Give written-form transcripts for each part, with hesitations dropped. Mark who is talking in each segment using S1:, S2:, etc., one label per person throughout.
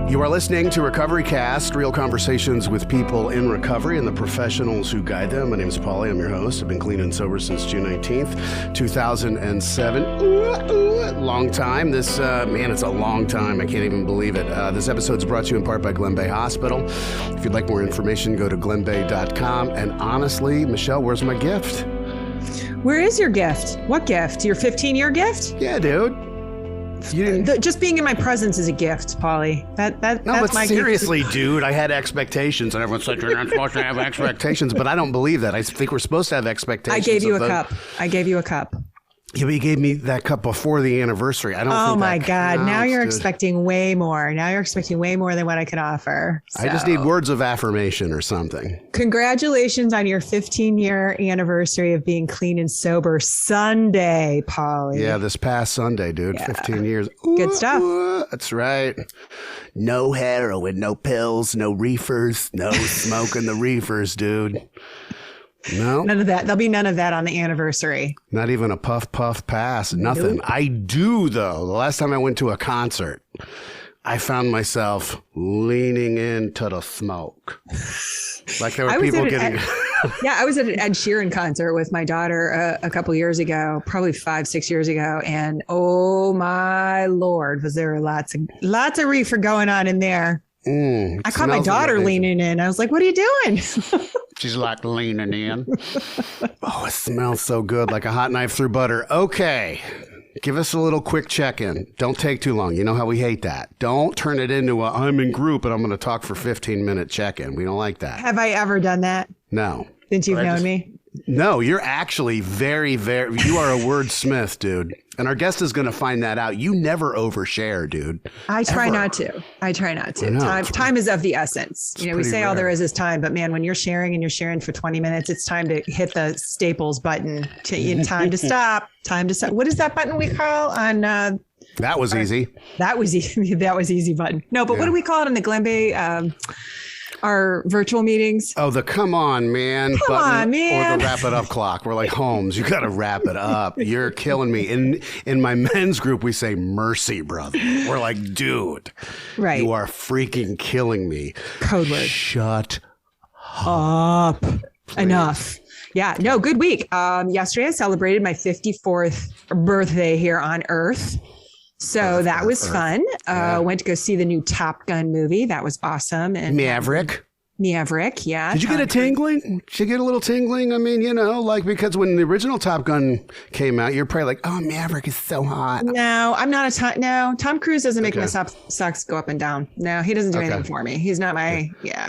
S1: You are listening to RecoveryCast, real conversations with people in recovery and the professionals who guide them. My name is Pawly. I'm your host. I've been clean and sober since June 19th, 2007. Long time. This, man, it's a long time. I can't even believe it. This episode is brought to you in part by Glenbeigh Hospital. If you'd like more information, go to glenbeigh.com. And honestly, Michele, where's my gift?
S2: Where is your gift? What gift? Your 15-year gift?
S1: Yeah, dude.
S2: Just being in my presence is a gift, Pawly. That's my
S1: seriously,
S2: gift.
S1: dude, I had expectations, and everyone said you're not supposed to have expectations, but I don't believe that. I think we're supposed to have expectations.
S2: I gave you a cup.
S1: Yeah, but you gave me that cup before the anniversary. I don't.
S2: Oh
S1: think
S2: my
S1: that
S2: God!
S1: counts,
S2: Now you're
S1: dude.
S2: expecting way more. Now you're expecting way more than what I can offer. So.
S1: I just need words of affirmation or something.
S2: Congratulations on your 15-year anniversary of being clean and sober Sunday, Pawly.
S1: Yeah, this past Sunday, dude. Yeah. 15 years.
S2: Good stuff.
S1: That's right. No heroin, no pills, no reefers, no smoking the reefers, dude. No.
S2: None of that. There'll be none of that on the anniversary.
S1: Not even a puff pass. Nothing. Nope. I do, though. The last time I went to a concert, I found myself leaning into the smoke. Like there were people getting...
S2: Yeah, I was at an Ed Sheeran concert with my daughter a couple years ago, probably 5-6 years ago. And oh my Lord, was there lots of reefer going on in there. I caught my daughter leaning in. I was like, what are you doing?
S1: She's like leaning in. Oh, it smells so good, like a hot knife through butter. Okay. Give us a little quick check-in. Don't take too long. You know how we hate that. Don't turn it into a I'm in group and I'm going to talk for 15-minute check-in. We don't like that.
S2: Have I ever done that?
S1: No.
S2: Since you've known me?
S1: No, you're actually very, you are a wordsmith, dude. And our guest is going to find that out. You never overshare, dude.
S2: I try not to. Time is of the essence. You know, we say all there is time, but man, when you're sharing for 20 minutes, it's time to hit the Staples button. Time to stop. What is that button we call on?
S1: That was easy.
S2: That was easy. That was easy button. No, but What do we call it in the Glenbeigh? Our virtual meetings.
S1: Oh, the come on, man.
S2: Come on, man.
S1: Or the wrap it up clock. We're like, Holmes, you got to wrap it up. You're killing me. In my men's group, we say mercy, brother. We're like, dude,
S2: right.
S1: You are freaking killing me.
S2: Code word.
S1: Shut
S2: up. Please. Enough. Yeah, no, good week. Yesterday I celebrated my 54th birthday here on Earth. So that was fun. Went to go see the new Top Gun movie. That was awesome. And
S1: Maverick,
S2: yeah.
S1: Did you get a tingling? Did you get a little tingling? I mean, because when the original Top Gun came out, you're probably like, oh, Maverick is so hot.
S2: No, I'm not Tom Cruise doesn't make my socks go up and down. No, he doesn't do anything for me. He's not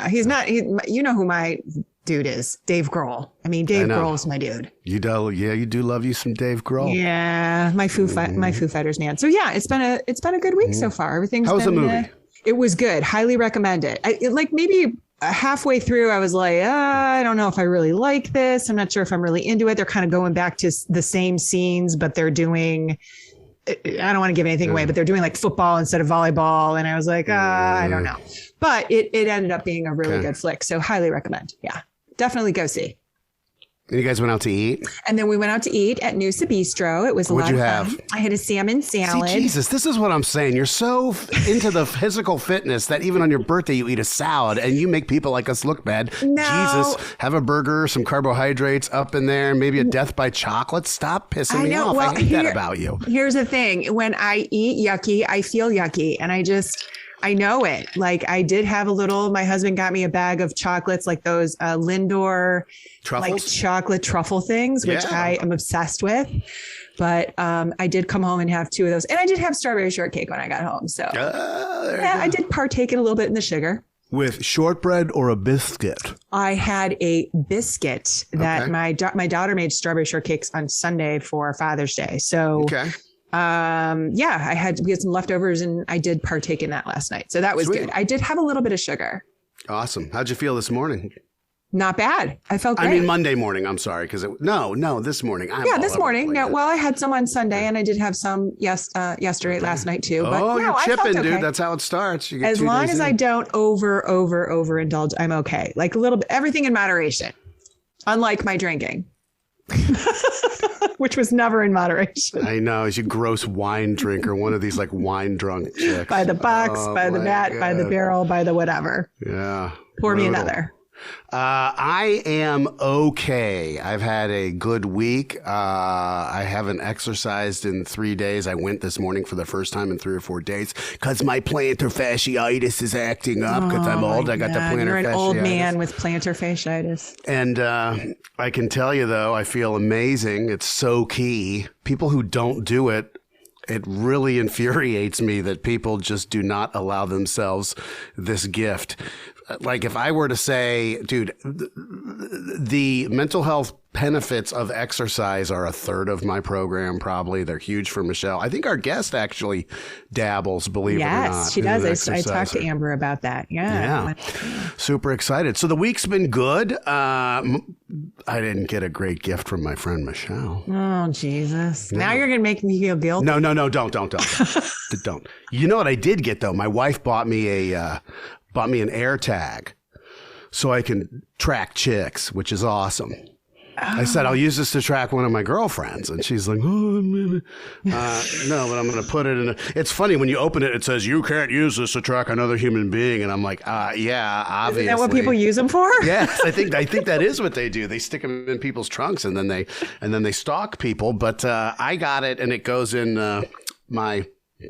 S2: he's not, you know who my dude is, Dave Grohl. I mean, Dave Grohl is my dude. You do love you some Dave Grohl. Yeah, my Foo Fighters man. So yeah, it's been a good week so far. Everything's
S1: How was the movie?
S2: It was good. Highly recommend it. Maybe halfway through, I was like, I don't know if I really like this. I'm not sure if I'm really into it. They're kind of going back to the same scenes, but they're doing. I don't want to give anything away, but they're doing like football instead of volleyball, and I was like, I don't know. But it ended up being a really good flick. So highly recommend. Yeah. Definitely go see.
S1: And you guys went out to eat?
S2: And then we went out to eat at Noosa Bistro. It was a lot of fun. I had a salmon salad.
S1: See, Jesus, this is what I'm saying. You're so into the physical fitness that even on your birthday you eat a salad and you make people like us look bad.
S2: No.
S1: Jesus, have a burger, some carbohydrates up in there, maybe a death by chocolate. Stop pissing me off. Well, I hate that about you.
S2: Here's the thing. When I eat yucky, I feel yucky. And I know it. Like I did have my husband got me a bag of chocolates, like those Lindor
S1: truffles?
S2: Like chocolate truffle things, which I am obsessed with. But I did come home and have 2 of those. And I did have strawberry shortcake when I got home. So I did partake in a little bit in the sugar.
S1: With shortbread or a biscuit? I had
S2: a biscuit that my daughter made strawberry shortcakes on Sunday for Father's Day. So we had some leftovers and I did partake in that last night. So that was good. I did have a little bit of sugar.
S1: Awesome. How'd you feel this morning?
S2: Not bad. I felt great.
S1: I mean, Monday morning. I'm sorry. This morning.
S2: This morning. No, well, I had some on Sunday and I did have some yesterday, last night too. But
S1: you're chipping, dude. That's how it starts. You get
S2: as long as I don't overindulge, I'm okay. Like a little bit, everything in moderation. Unlike my drinking. which was never in moderation.
S1: I know. As you gross wine drinker, one of these like wine drunk chicks.
S2: By the box, by the mat, by the barrel, by the whatever.
S1: Yeah.
S2: Pour me another.
S1: I am okay. I've had a good week. I haven't exercised in 3 days. I went this morning for the first time in 3 or 4 days because my plantar fasciitis is acting up because I'm old. I got the plantar fasciitis.
S2: You're an old man with plantar fasciitis.
S1: And I can tell you, though, I feel amazing. It's so key. People who don't do it, it really infuriates me that people just do not allow themselves this gift. Like if I were to say, dude, the mental health benefits of exercise are a third of my program, probably. They're huge for Michele. I think our guest actually dabbles, believe it or not.
S2: Yes, she does. I talked to Amber about that. Yeah.
S1: Super excited. So the week's been good. I didn't get a great gift from my friend Michele.
S2: Oh, Jesus. No. Now you're going to make me feel guilty.
S1: No, don't. Don't. You know what I did get, though? My wife bought me an air tag so I can track chicks, which is awesome. I said, I'll use this to track one of my girlfriends. And she's like, no, but I'm going to put it in. It's funny when you open it, it says, you can't use this to track another human being. And I'm like, yeah, obviously.
S2: Isn't that what people use them for?
S1: Yes, I think that is what they do. They stick them in people's trunks and then they stalk people. But I got it and it goes in my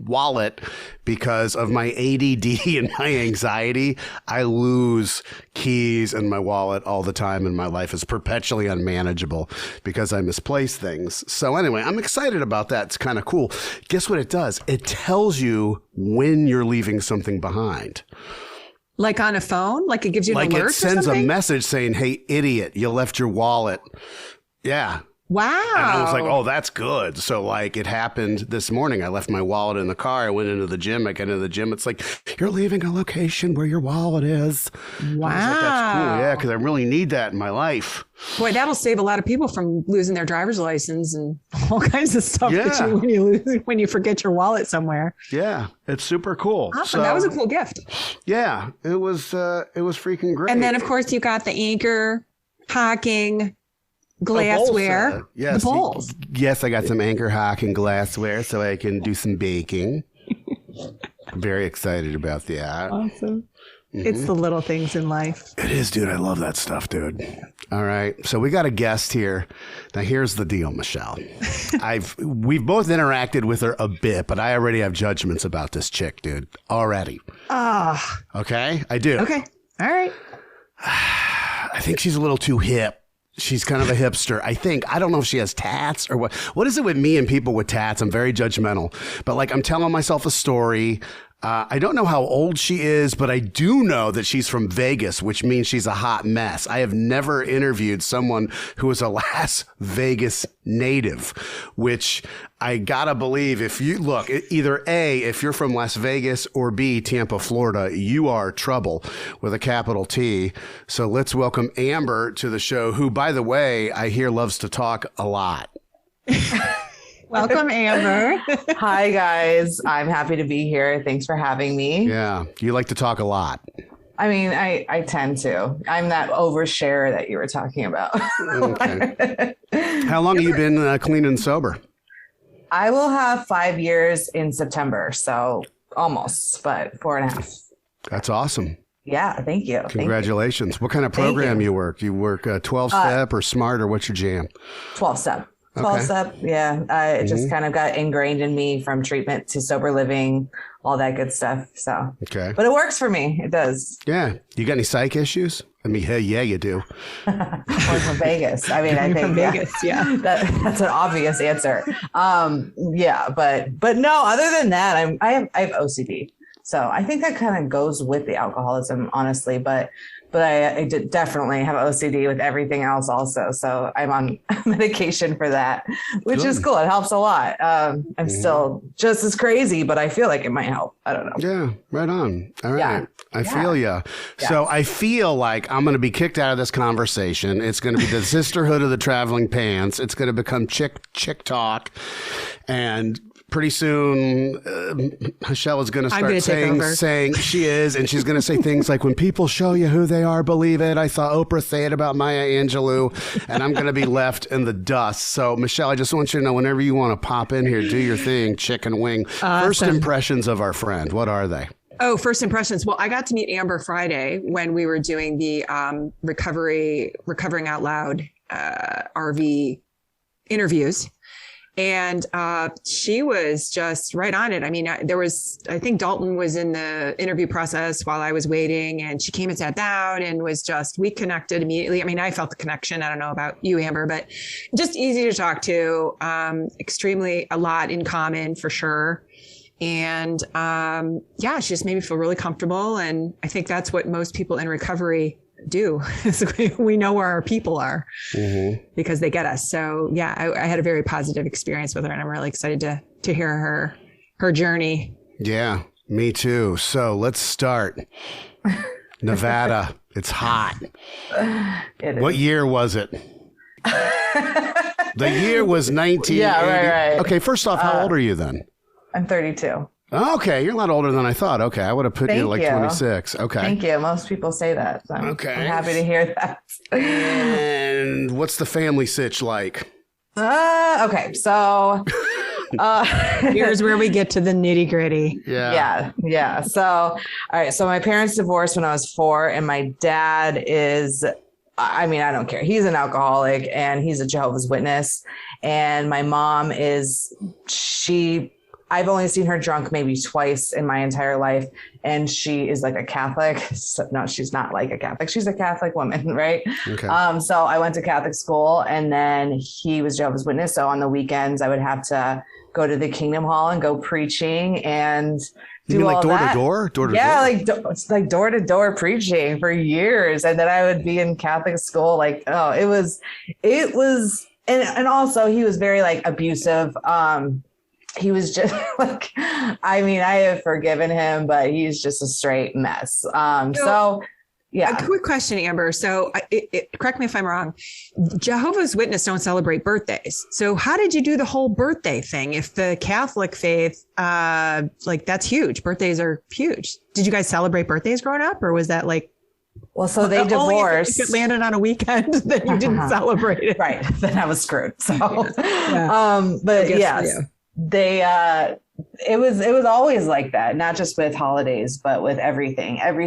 S1: wallet because of my ADD and my anxiety. I lose keys in my wallet all the time and my life is perpetually unmanageable because I misplace things. So anyway, I'm excited about that. It's kind of cool. Guess what it does? It tells you when you're leaving something behind.
S2: Like on a phone? Like it gives you an alert
S1: it sends a message saying, hey, idiot, you left your wallet. Yeah.
S2: Wow.
S1: And I was like, oh, that's good. So like it happened this morning. I left my wallet in the car. I went into the gym. I got into the gym. It's like, you're leaving a location where your wallet is.
S2: Wow.
S1: I was like, that's cool. Yeah, because I really need that in my life.
S2: Boy, that'll save a lot of people from losing their driver's license and all kinds of stuff when you forget your wallet somewhere.
S1: Yeah, it's super cool.
S2: Awesome. So, that was a cool gift.
S1: Yeah, it was freaking great.
S2: And then, of course, you got the anchor hocking glassware,
S1: yes,
S2: the bowls.
S1: Yes, I got some anchor hocking glassware so I can do some baking. Very excited about that.
S2: Awesome. Mm-hmm. It's the little things in life.
S1: It is, dude. I love that stuff, dude. All right. So we got a guest here. Now, here's the deal, Michele. We've both interacted with her a bit, but I already have judgments about this chick, dude. Already. Okay? I do.
S2: Okay. All right.
S1: I think she's a little too hip. She's kind of a hipster, I think. I don't know if she has tats or what. What is it with me and people with tats? I'm very judgmental. But like I'm telling myself a story. I don't know how old she is, but I do know that she's from Vegas, which means she's a hot mess. I have never interviewed someone who is a Las Vegas native, which I gotta believe if you look, either A, if you're from Las Vegas, or B, Tampa, Florida, you are trouble with a capital T. So let's welcome Amber to the show, who, by the way, I hear loves to talk a lot.
S2: Welcome, Amber.
S3: Hi, guys. I'm happy to be here. Thanks for having me.
S1: Yeah, you like to talk a lot.
S3: I mean, I tend to. I'm that overshare that you were talking about.
S1: Okay. How long have you been clean and sober?
S3: I will have 5 years in September, so almost, but 4.5.
S1: That's awesome.
S3: Yeah, thank you.
S1: Congratulations. Thank you. What kind of program you work? Do you work 12-step or SMART, or what's your jam?
S3: 12-step. 12-step, yeah. It just kind of got ingrained in me from treatment to sober living, all that good stuff. So,
S1: okay.
S3: But it works for me. It does.
S1: Yeah. You got any psych issues? I mean, hey, yeah, you do.
S3: Or from Vegas. I mean, I think
S2: Vegas, yeah.
S3: That's an obvious answer. Yeah, but no. Other than that, I have OCD, so I think that kind of goes with the alcoholism, honestly. But I definitely have OCD with everything else also. So I'm on medication for that, which is cool. It helps a lot. I'm still just as crazy, but I feel like it might help. I don't know.
S1: Yeah, right on. All right. Yeah. I feel ya.
S3: Yeah.
S1: So I feel like I'm going to be kicked out of this conversation. It's going to be the sisterhood of the traveling pants. It's going to become chick talk. And pretty soon, Michele is going to start saying she is, and she's going to say things like, when people show you who they are, believe it. I saw Oprah say it about Maya Angelou, and I'm going to be left in the dust. So, Michele, I just want you to know, whenever you want to pop in here, do your thing, chicken wing. Awesome. First impressions of our friend, what are they?
S2: Oh, first impressions. Well, I got to meet Amber Friday when we were doing the Recovering Out Loud RV interviews. And she was just right on it. I mean, I think Dalton was in the interview process while I was waiting, and she came and sat down and we connected immediately. I mean, I felt the connection. I don't know about you, Amber, but just easy to talk to, extremely a lot in common for sure. And she just made me feel really comfortable. And I think that's what most people in recovery do. We know where our people are because they get us. So yeah, I had a very positive experience with her, and I'm really excited to hear her journey.
S1: Yeah, me too. So let's start. Nevada, it's hot. What year was it? The year was 1980.
S3: Yeah, right.
S1: Okay, first off, how old are you then?
S3: I'm 32.
S1: Okay, you're a lot older than I thought. Okay, I would have put you like 26. Okay.
S3: Thank you. Most people say that. So I'm happy to hear that.
S1: And what's the family sitch like?
S3: Okay, so
S2: here's where we get to the nitty gritty.
S3: Yeah. So, all right. So my parents divorced when I was 4, and my dad is, I mean, I don't care. He's an alcoholic and he's a Jehovah's Witness. And my mom I've only seen her drunk maybe twice in my entire life. And she is like a Catholic. So, no, she's not like a Catholic. She's a Catholic woman, right?
S1: Okay.
S3: So I went to Catholic school, and then he was Jehovah's Witness. So on the weekends, I would have to go to the Kingdom Hall and go preaching and do
S1: you mean
S3: all
S1: like door
S3: that.
S1: to door? Door to
S3: yeah,
S1: door?
S3: like door to door preaching for years. And then I would be in Catholic school. Like, oh, it was, and also he was very like abusive. He was just like, I mean, I have forgiven him, but he's just a straight mess. So yeah.
S2: A quick question, Amber. So correct me if I'm wrong. Jehovah's Witnesses don't celebrate birthdays. So how did you do the whole birthday thing? If the Catholic faith, like that's huge. Birthdays are huge. Did you guys celebrate birthdays growing up, or was that like,
S3: well, so they divorced.
S2: If it landed on a weekend, then you didn't celebrate it.
S3: Right. Then I was screwed. So, but yes, it was always like that, not just with holidays, but with every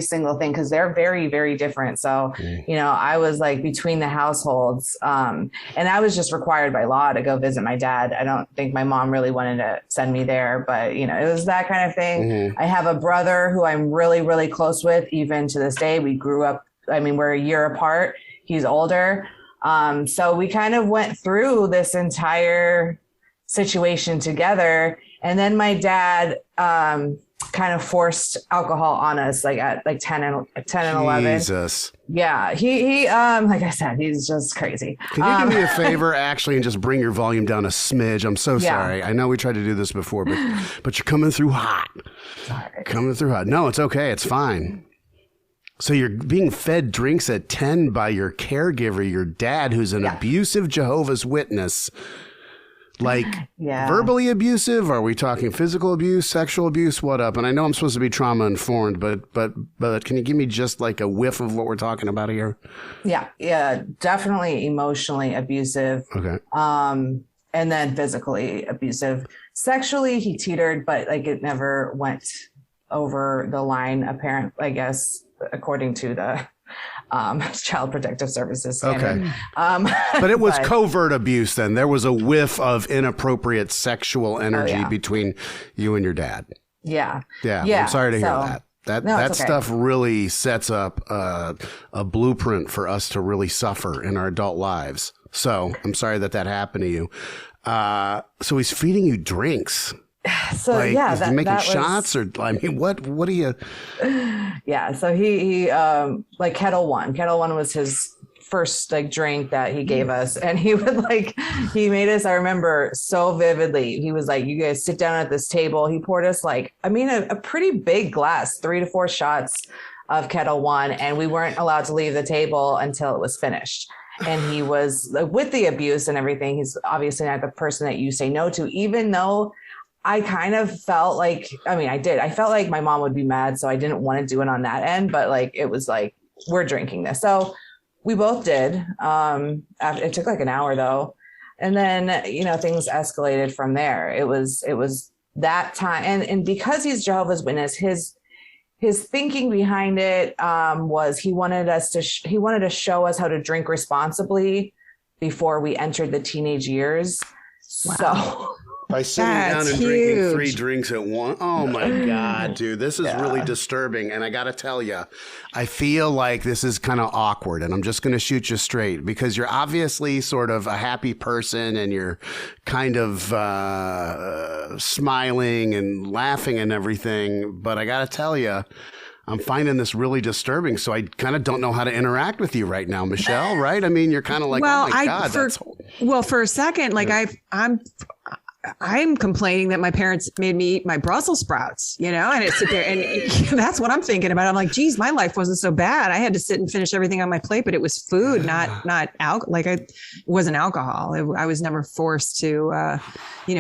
S3: single thing, because they're very, very different. So, I was like between the households, and I was just required by law to go visit my dad. I don't think my mom really wanted to send me there, but it was that kind of thing. I have a brother who I'm really, really close with, even to this day. We grew up, I mean, we're a year apart. He's older. So we kind of went through this entire situation together. And then my dad kind of forced alcohol on us, like at like 10 and 11.
S1: Jesus.
S3: Yeah. He like I said, he's just crazy.
S1: Can you do me a favor, actually, and just bring your volume down a smidge? I'm so sorry. I know we tried to do this before, but you're coming through hot.
S3: Sorry.
S1: Coming through hot. No, it's okay. It's fine. So you're being fed drinks at 10 by your caregiver, your dad, who's an abusive Jehovah's Witness. Like verbally abusive? Are we talking physical abuse, sexual abuse? What up? And I know I'm supposed to be trauma informed, but can you give me just like a whiff of what we're talking about here? Yeah,
S3: definitely emotionally abusive.
S1: Okay.
S3: And then physically abusive. Sexually, he teetered, but like it never went over the line. Apparently, I guess, according to the Child Protective Services standard.
S1: Okay. But it was covert abuse then. There was a whiff of inappropriate sexual energy between you and your dad.
S3: Yeah.
S1: I'm sorry to hear that. That
S3: okay.
S1: stuff really sets up a blueprint for us to really suffer in our adult lives. So I'm sorry that happened to you. So he's feeding you drinks.
S3: So
S1: like, is he making shots, or I mean, what do you?
S3: Yeah, so he like Kettle One was his first like drink that he gave us, and he would he made us. I remember so vividly. He was like, "You guys sit down at this table." He poured us a pretty big glass, 3 to 4 shots of Kettle One, and we weren't allowed to leave the table until it was finished. And he was with the abuse and everything. He's obviously not the person that you say no to, even though I kind of felt like, I felt like my mom would be mad. So I didn't want to do it on that end, but like, it was like, we're drinking this. So we both did. It took like an hour though. And then, you know, things escalated from there. It was that time. And because he's Jehovah's Witness, his thinking behind it was he wanted to show us how to drink responsibly before we entered the teenage years. Wow. So
S1: by sitting down and drinking 3 drinks at once. Oh my God, dude, this is really disturbing. And I got to tell you, I feel like this is kind of awkward, and I'm just going to shoot you straight because you're obviously sort of a happy person and you're kind of smiling and laughing and everything. But I got to tell you, I'm finding this really disturbing. So I kind of don't know how to interact with you right now, Michele, right? I mean, you're kind of like, oh my God.
S2: For a second, like I'm complaining that my parents made me eat my Brussels sprouts, you know, and it's sit there and that's what I'm thinking about. I'm like, geez, my life wasn't so bad. I had to sit and finish everything on my plate, but it was food, not alcohol. Like it wasn't alcohol. I was never forced to,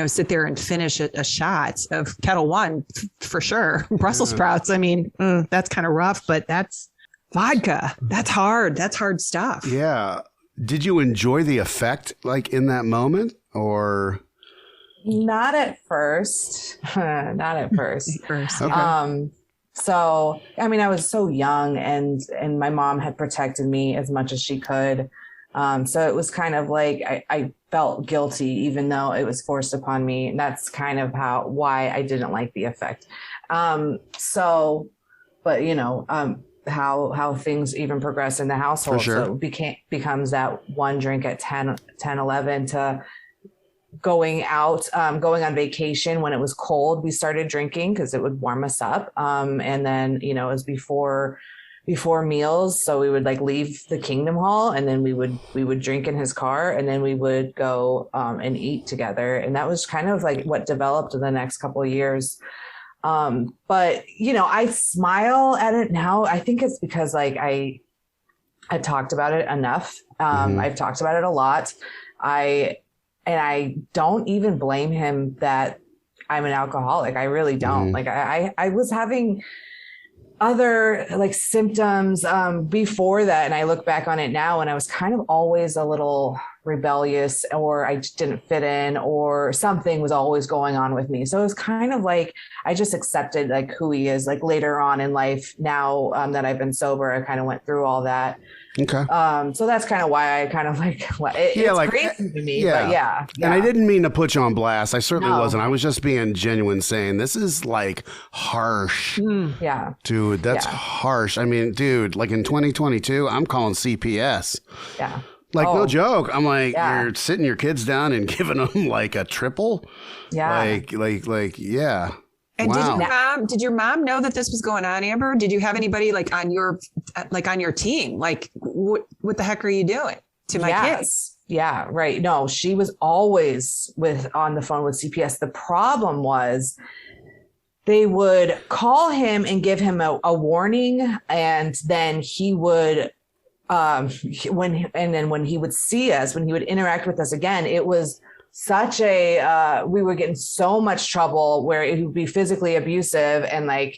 S2: sit there and finish a shot of Kettle One for sure. Brussels sprouts. I mean, that's kind of rough, but that's vodka. That's hard. That's hard stuff.
S1: Yeah. Did you enjoy the effect like in that moment or?
S3: Not at first. Not at first.
S1: Okay.
S3: So, I mean, I was so young and my mom had protected me as much as she could. So it was kind of like I felt guilty, even though it was forced upon me. And that's kind of why I didn't like the effect. But you know, how things even progress in the household.
S1: For sure.
S3: So it becomes that one drink at 10, 11 to going on vacation when it was cold. We started drinking because it would warm us up. And then, you know, it was before meals. So we would like leave the Kingdom Hall and then we would drink in his car and then we would go and eat together. And that was kind of like what developed in the next couple of years. But you know, I smile at it now. I think it's because like I talked about it enough. I've talked about it a lot. And I don't even blame him that I'm an alcoholic. I really don't. Like I was having other like symptoms before that. And I look back on it now and I was kind of always a little rebellious or I just didn't fit in or something was always going on with me. So it was kind of like, I just accepted like who he is like later on in life. Now that I've been sober, I kind of went through all that.
S1: Okay.
S3: So that's kind of why I kind of like, it's like, crazy to me, but yeah.
S1: And I didn't mean to put you on blast. I certainly wasn't. I was just being genuine saying this is like harsh.
S3: Yeah.
S1: Dude, that's harsh. I mean, dude, like in 2022, I'm calling CPS.
S3: Yeah.
S1: Like, no joke. I'm like, you're sitting your kids down and giving them like a triple.
S3: Yeah.
S1: Like, yeah.
S2: And did your mom know that this was going on, Amber? Did you have anybody like on your team? Like, what the heck are you doing to my kids?
S3: Yeah, right. No, she was always on the phone with CPS. The problem was they would call him and give him a warning. And then he would, when he would see us, when he would interact with us again, it was such we would get in so much trouble where it would be physically abusive and that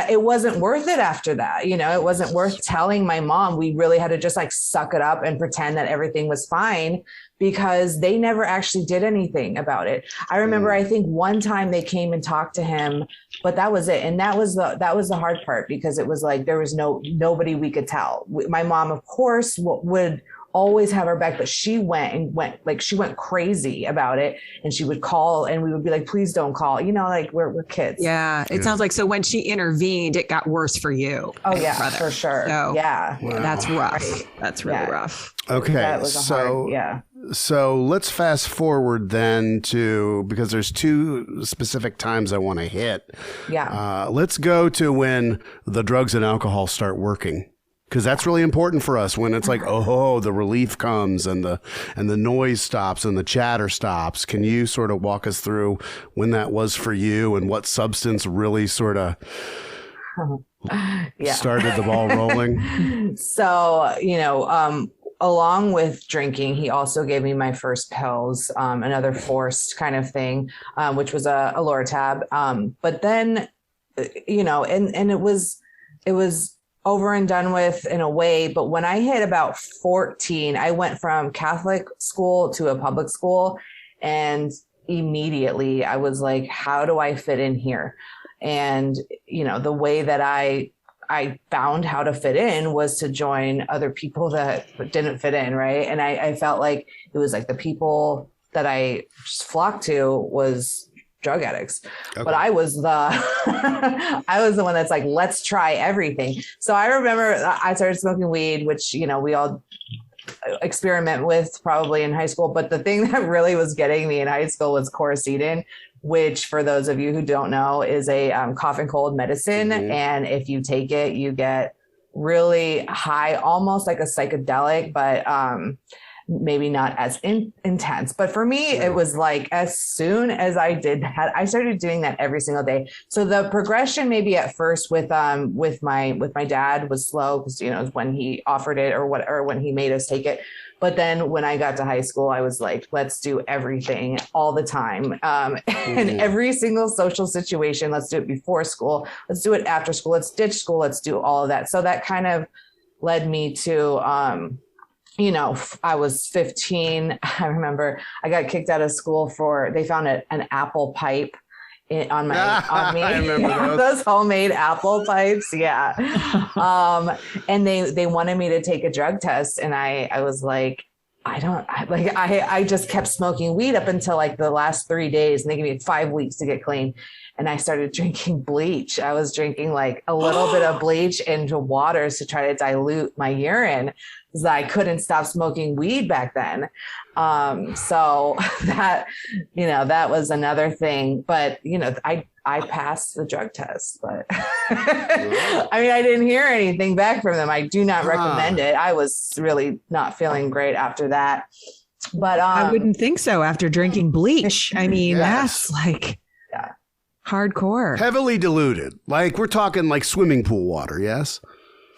S3: it wasn't worth it after that. You know, it wasn't worth telling my mom. We really had to just like suck it up and pretend that everything was fine because they never actually did anything about it. I remember, I think one time they came and talked to him, but that was it. And that was the hard part because it was like, there was nobody we could tell. My mom, of course, would always have our back, but she went crazy about it. And she would call and we would be like, please don't call, you know, like we're kids.
S2: Yeah. It sounds like, so when she intervened, it got worse for you.
S3: Oh yeah, for sure.
S2: So,
S3: yeah.
S2: That's rough.
S3: Right.
S2: That's really rough.
S1: Okay.
S3: That was
S1: So let's fast forward then to, because there's 2 specific times I want to hit.
S3: Yeah.
S1: Let's go to when the drugs and alcohol start working. Because that's really important for us when it's like, the relief comes and the noise stops and the chatter stops. Can you sort of walk us through when that was for you and what substance really sort of started the ball rolling?
S3: So, you know, along with drinking, he also gave me my first pills, another forced kind of thing, which was a Loratab. But then, and it was over and done with in a way. But when I hit about 14, I went from Catholic school to a public school, and immediately I was like, how do I fit in here? And, the way that I found how to fit in was to join other people that didn't fit in. Right. And I felt like it was like the people that I just flocked to was drug addicts. Okay. But I was the one that's like, let's try everything. So I remember I started smoking weed, which, we all experiment with probably in high school. But the thing that really was getting me in high school was Coricidin, which for those of you who don't know is a cough and cold medicine. Mm-hmm. And if you take it, you get really high, almost like a psychedelic, but maybe not as intense. But for me, it was like, as soon as I did that, I started doing that every single day. So the progression maybe at first with my dad was slow, because, it was when he offered it or when he made us take it. But then when I got to high school, I was like, let's do everything all the time. And every single social situation, let's do it before school. Let's do it after school. Let's ditch school. Let's do all of that. So that kind of led me to, I was 15. I remember I got kicked out of school they found an apple pipe on me.
S1: I remember
S3: those homemade apple pipes. Yeah. And they wanted me to take a drug test. And I was like, I just kept smoking weed up until like the last 3 days, and they gave me 5 weeks to get clean. And I started drinking bleach. I was drinking like a little bit of bleach into waters to try to dilute my urine, because I couldn't stop smoking weed back then. So that was another thing. But, I passed the drug test, but I didn't hear anything back from them. I do not recommend it. I was really not feeling great after that. But
S2: I wouldn't think so after drinking bleach.
S1: Yes.
S2: That's like hardcore.
S1: Heavily diluted. Like we're talking like swimming pool water, yes?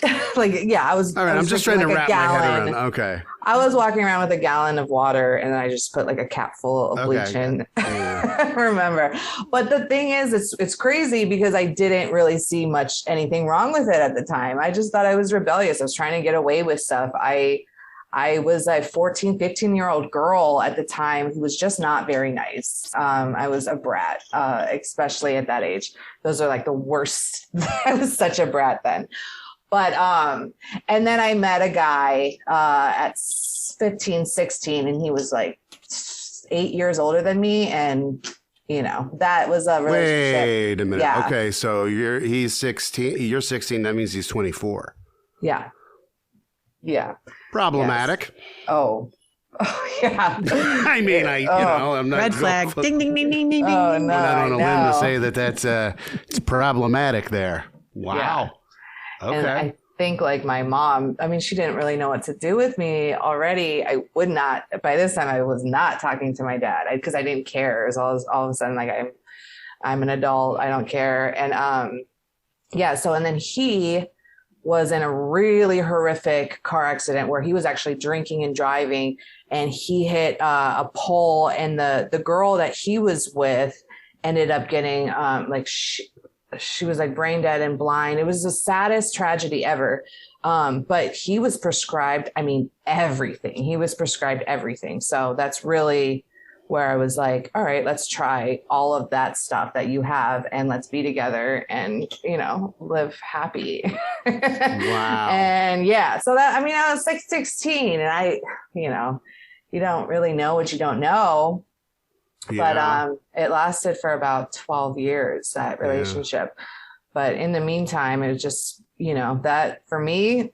S3: I was.
S1: All right, I'm just trying to wrap my head around. Okay.
S3: I was walking around with a gallon of water, and I just put like a cap full of bleach in. Yeah. I remember. But the thing is, it's crazy because I didn't really see anything wrong with it at the time. I just thought I was rebellious. I was trying to get away with stuff. I was a 14, 15-year-old girl at the time who was just not very nice. I was a brat, especially at that age. Those are like the worst. I was such a brat then. But, and then I met a guy at 15, 16, and he was like 8 years older than me. And, that was a relationship.
S1: Wait a minute. Yeah. Okay. So he's 16, you're 16. That means he's 24.
S3: Yeah. Yeah.
S1: Problematic.
S3: Yes. Oh, yeah.
S1: I'm not.
S2: Red flag. Ding, ding, ding, ding, ding, ding.
S3: Oh, no,
S1: I'm not on a limb to say that's it's problematic there. Wow.
S3: Yeah.
S1: Okay.
S3: And I think like my mom, she didn't really know what to do with me already. By this time I was not talking to my dad because I didn't care. It was all of a sudden, like I'm an adult. I don't care. And, so, and then he was in a really horrific car accident where he was actually drinking and driving, and he hit a pole, and the girl that he was with ended up getting, she was like brain dead and blind. It was the saddest tragedy ever. But he was prescribed, everything. He was prescribed everything. So that's really where I was like, all right, let's try all of that stuff that you have, and let's be together and, live happy.
S1: Wow.
S3: And so that, I was like 16, and you don't really know what you don't know. Yeah. But it lasted for about 12 years, that relationship. Yeah. But in the meantime, it just, that for me,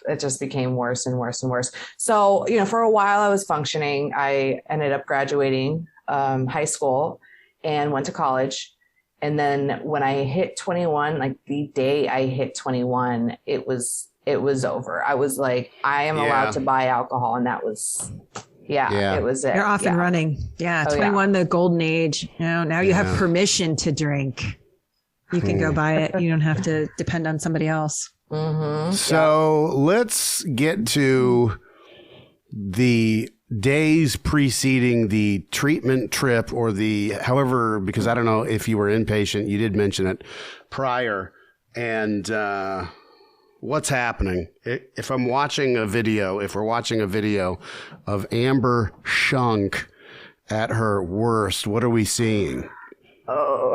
S3: it just became worse and worse and worse. So, for a while I was functioning. I ended up graduating high school and went to college. And then when I hit 21, like the day I hit 21, it was over. I was like, I am allowed to buy alcohol. And that was... Yeah, it was it.
S2: You're off and running. Yeah, 21, the golden age. Now you have permission to drink. You can go buy it. You don't have to depend on somebody else.
S1: Mm-hmm. So let's get to the days preceding the treatment trip or however, because I don't know if you were inpatient, you did mention it prior, and what's happening? If we're watching a video of Amber Shunk at her worst, what are we seeing?
S3: Oh,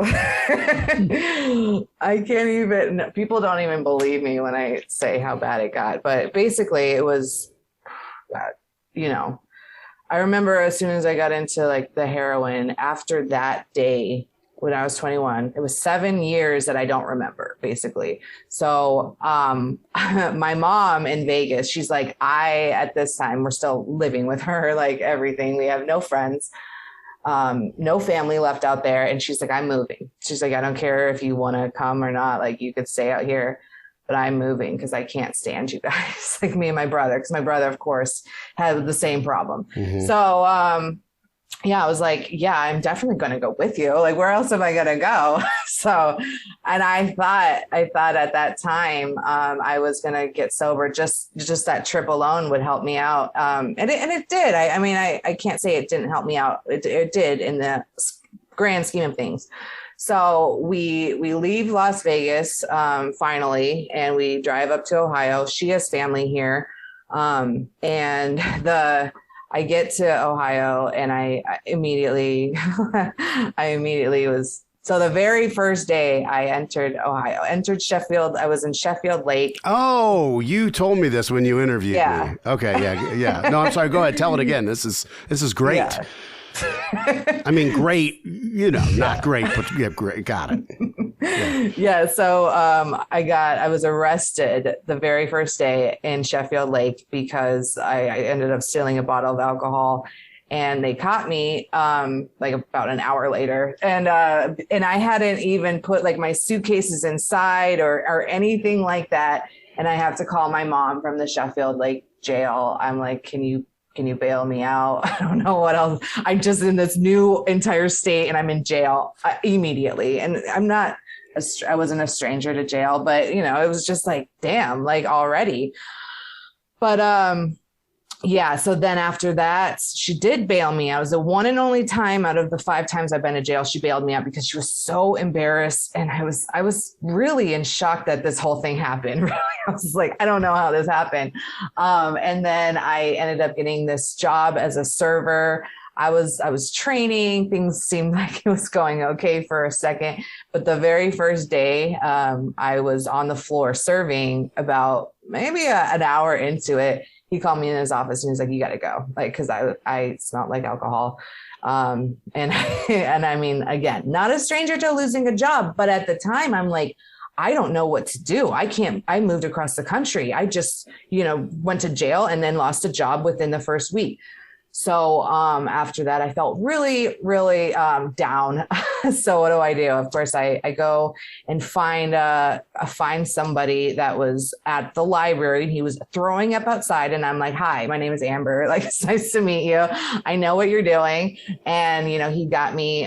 S3: I can't even, people don't even believe me when I say how bad it got. But basically it was, I remember as soon as I got into like the heroin after that day when I was 21, it was 7 years that I don't remember basically. So, my mom in Vegas, she's like, at this time, we're still living with her, like everything. We have no friends. No family left out there. And she's like, I'm moving. She's like, I don't care if you want to come or not. Like you could stay out here, but I'm moving because I can't stand you guys. Like me and my brother, because my brother, of course, had the same problem. Mm-hmm. So, I was like, yeah, I'm definitely going to go with you. Like, where else am I going to go? So, and I thought at that time, I was going to get sober. Just that trip alone would help me out. And it did. I can't say it didn't help me out. It did in the grand scheme of things. So we leave Las Vegas, finally, and we drive up to Ohio. She has family here. I get to Ohio and I immediately was, so the very first day I entered Sheffield, I was in Sheffield Lake.
S1: Oh, you told me this when you interviewed me. Okay. Yeah. No, I'm sorry. Go ahead. Tell it again. This is great. Yeah. I mean, great, not great, but yeah, great. Got it.
S3: Yeah. So, I was arrested the very first day in Sheffield Lake because I ended up stealing a bottle of alcohol, and they caught me, like about an hour later. And I hadn't even put like my suitcases inside or anything like that. And I have to call my mom from the Sheffield Lake jail. I'm like, can you bail me out? I don't know what else. I'm just in this new entire state and I'm in jail immediately. And I wasn't a stranger to jail, but it was just like, damn, like already. But, so then after that, she did bail me out. It was the one and only time out of the 5 times I've been to jail, she bailed me out because she was so embarrassed. And I was really in shock that this whole thing happened. Really. I was like, I don't know how this happened. And then I ended up getting this job as a server. I was training. Things seemed like it was going okay for a second. But the very first day, I was on the floor serving. About maybe an hour into it, he called me in his office and he's like, you got to go. Like, because I smelled like alcohol. And I mean, again, not a stranger to losing a job. But at the time, I'm like, I don't know what to do. I moved across the country. I just, went to jail and then lost a job within the first week. So after that, I felt really, really down. So what do I do? Of course, I go and find somebody that was at the library. He was throwing up outside, and I'm like, "Hi, my name is Amber. Like, it's nice to meet you. I know what you're doing." And he got me.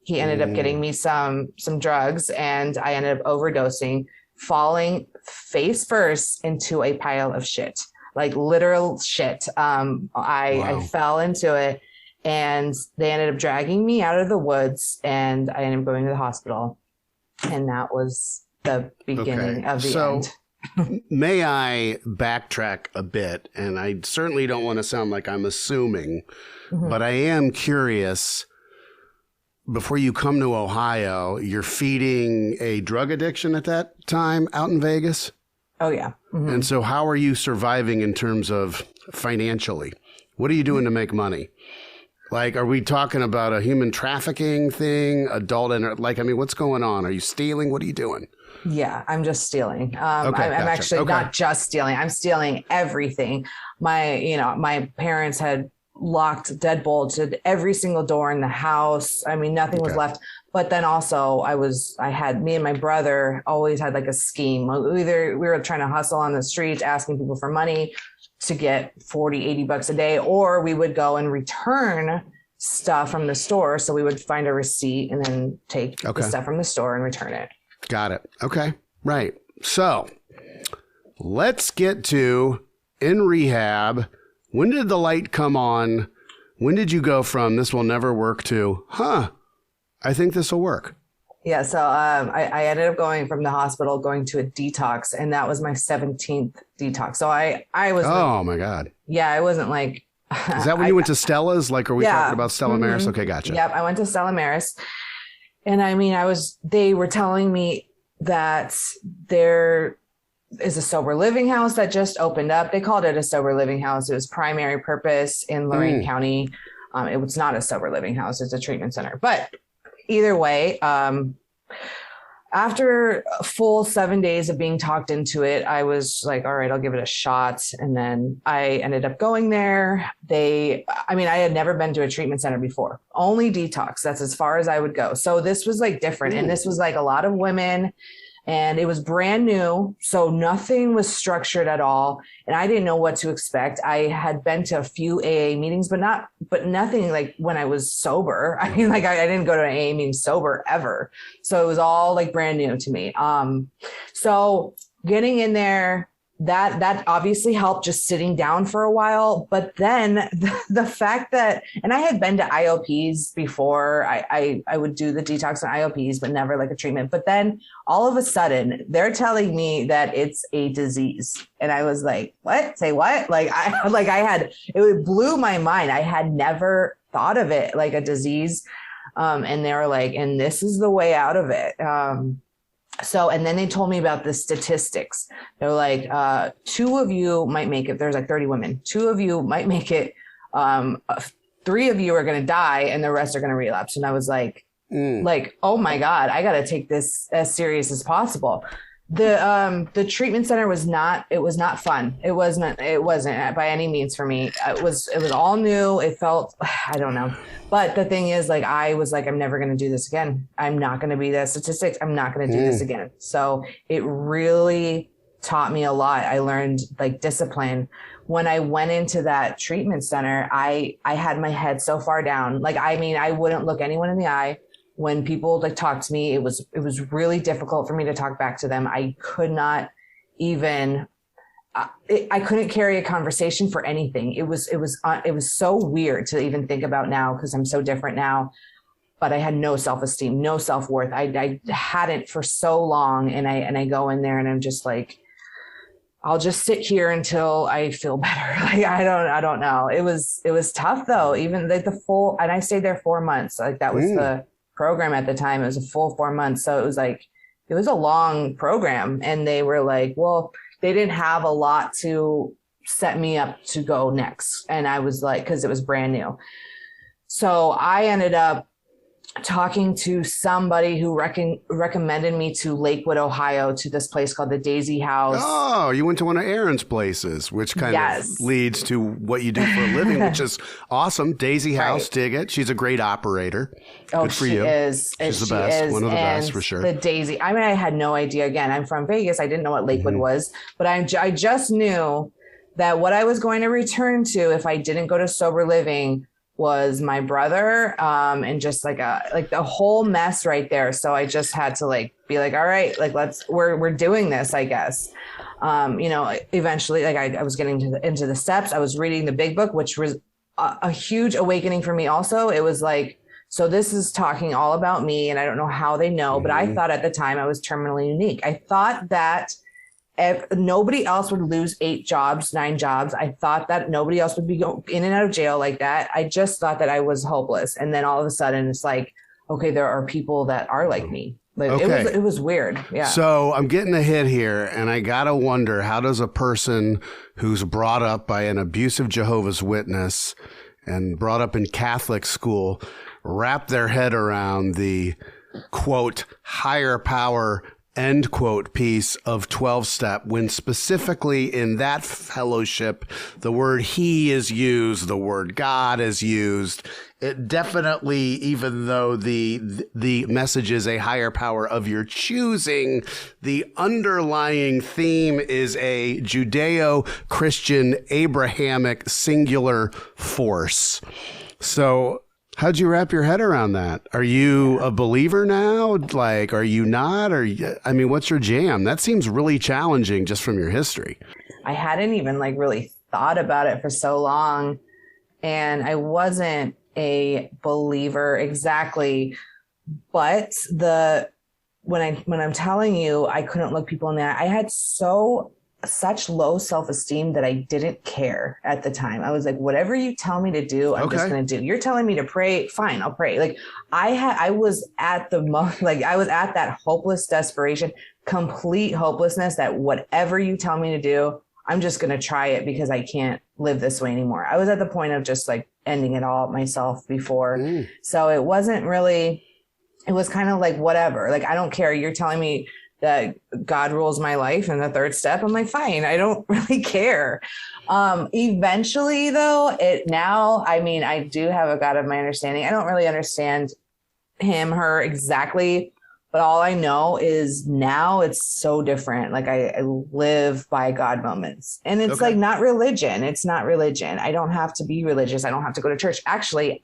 S3: He ended up getting me some drugs, and I ended up overdosing, falling face first into a pile of shit. Like literal shit. I fell into it, and they ended up dragging me out of the woods, and I ended up going to the hospital. And that was the beginning of the end.
S1: May I backtrack a bit? And I certainly don't want to sound like I'm assuming, but I am curious. Before you come to Ohio, you're feeding a drug addiction at that time out in Vegas?
S3: Oh, yeah. Mm-hmm.
S1: And so how are you surviving in terms of financially? What are you doing to make money? Like, are we talking about a human trafficking thing, what's going on? Are you stealing? What are you doing?
S3: Yeah, I'm just stealing. I'm actually not just stealing. I'm stealing everything. My parents had deadbolted every single door in the house. I mean, nothing was left. But then also me and my brother always had like a scheme. Either we were trying to hustle on the streets, asking people for money to get $40, $80 a day, or we would go and return stuff from the store. So we would find a receipt and then take the stuff from the store and return it.
S1: Got it. Okay. Right. So let's get to in rehab. When did the light come on? When did you go from this will never work to, I think this will work?
S3: Yeah, so I ended up going from the hospital, going to a detox, and that was my 17th detox. So I was.
S1: Oh, my God.
S3: Yeah, I wasn't like.
S1: Is that when you went to Stella's? Like, are we talking about Stella Maris? Okay, gotcha.
S3: Yep, I went to Stella Maris. And I mean, they were telling me that there is a sober living house that just opened up. They called it a sober living house. It was primary purpose in Lorain County. It was not a sober living house. It's a treatment center. But either way, after a full 7 days of being talked into it, I was like, all right, I'll give it a shot. And then I ended up going there. I had never been to a treatment center before, only detox. That's as far as I would go. So this was like different. And this was like a lot of women, and it was brand new. So nothing was structured at all. And I didn't know what to expect. I had been to a few AA meetings, but nothing like when I was sober. I mean, like I didn't go to an AA meeting sober ever. So it was all like brand new to me. So getting in there, that obviously helped, just sitting down for a while. But then the fact that, and I had been to IOPs before, I would do the detox and IOPs, but never like a treatment. But then all of a sudden they're telling me that it's a disease. And I was like, what? Say what? It blew my mind. I had never thought of it like a disease. And they were like, and this is the way out of it. And then they told me about the statistics. They're like, 2 of you might make it. There's like 30 women. 2 of you might make it. 3 of you are going to die and the rest are going to relapse. And I was like, oh my God, I got to take this as serious as possible. The treatment center was not fun. It wasn't by any means for me. It was all new. It felt, I don't know. But the thing is, like, I was like, I'm never going to do this again. I'm not going to be the statistics. I'm not going to do this again. So it really taught me a lot. I learned like discipline. When I went into that treatment center, I had my head so far down. Like, I mean, I wouldn't look anyone in the eye. When people like talk to me, it was really difficult for me to talk back to them. I could not even, I couldn't carry a conversation for anything. It was so weird to even think about now, because I'm so different now, but I had no self-esteem, no self-worth. I hadn't for so long. And I go in there and I'm just like, I'll just sit here until I feel better. Like, I don't know. It was tough though. Even like and I stayed there 4 months. Like that was the program at the time. It was a full 4 months. So it was a long program, and they were like, well, they didn't have a lot to set me up to go next. And I was like, cause it was brand new. So I ended up talking to somebody who recommended me to Lakewood, Ohio, to this place called the Daisy House.
S1: Oh, you went to one of Aaron's places, which kind of leads to what you do for a living, which is awesome. Daisy House, dig it. She's a great operator.
S3: Oh,
S1: good for you.
S3: Is.
S1: She's the best. One of the best for sure.
S3: The Daisy. I mean, I had no idea. Again, I'm from Vegas. I didn't know what Lakewood was, but I just knew that what I was going to return to if I didn't go to sober living was my brother, and just like the whole mess right there. So I just had to like be like, all right, like we're doing this, I guess. Eventually, like I was getting into the steps. I was reading the big book, which was a huge awakening for me. Also, it was like, so this is talking all about me, and I don't know how they know, but I thought at the time I was terminally unique. I thought that if nobody else would lose 8 jobs, 9 jobs. I thought that nobody else would be going in and out of jail like that. I just thought that I was hopeless. And then all of a sudden it's like, okay, there are people that are like me. Like, it was weird. Yeah.
S1: So I'm getting a hit here, and I got to wonder, how does a person who's brought up by an abusive Jehovah's Witness and brought up in Catholic school wrap their head around the, quote, higher power, end quote, piece of 12-step, when specifically in that fellowship, the word he is used, the word God is used. It definitely, even though the message is a higher power of your choosing, the underlying theme is a Judeo-Christian, Abrahamic, singular force. So how'd you wrap your head around that? Are you a believer now? Like, are you not? What's your jam? That seems really challenging just from your history.
S3: I hadn't even like really thought about it for so long, and I wasn't a believer exactly. But when I'm telling you, I couldn't look people in the eye. I had such low self-esteem that I didn't care at the time. I was like, whatever you tell me to do, I'm just going to do. You're telling me to pray. Fine. I'll pray. Like I was at that hopeless desperation, complete hopelessness that whatever you tell me to do, I'm just going to try it because I can't live this way anymore. I was at the point of just like ending it all myself before. So it wasn't really, it was kind of like, whatever, like, I don't care. You're telling me that God rules my life in the third step. I'm like, fine, I don't really care. Eventually though, I do have a God of my understanding. I don't really understand her exactly, but all I know is now it's so different. Like I live by God moments, and it's like not religion. It's not religion. I don't have to be religious. I don't have to go to church. Actually,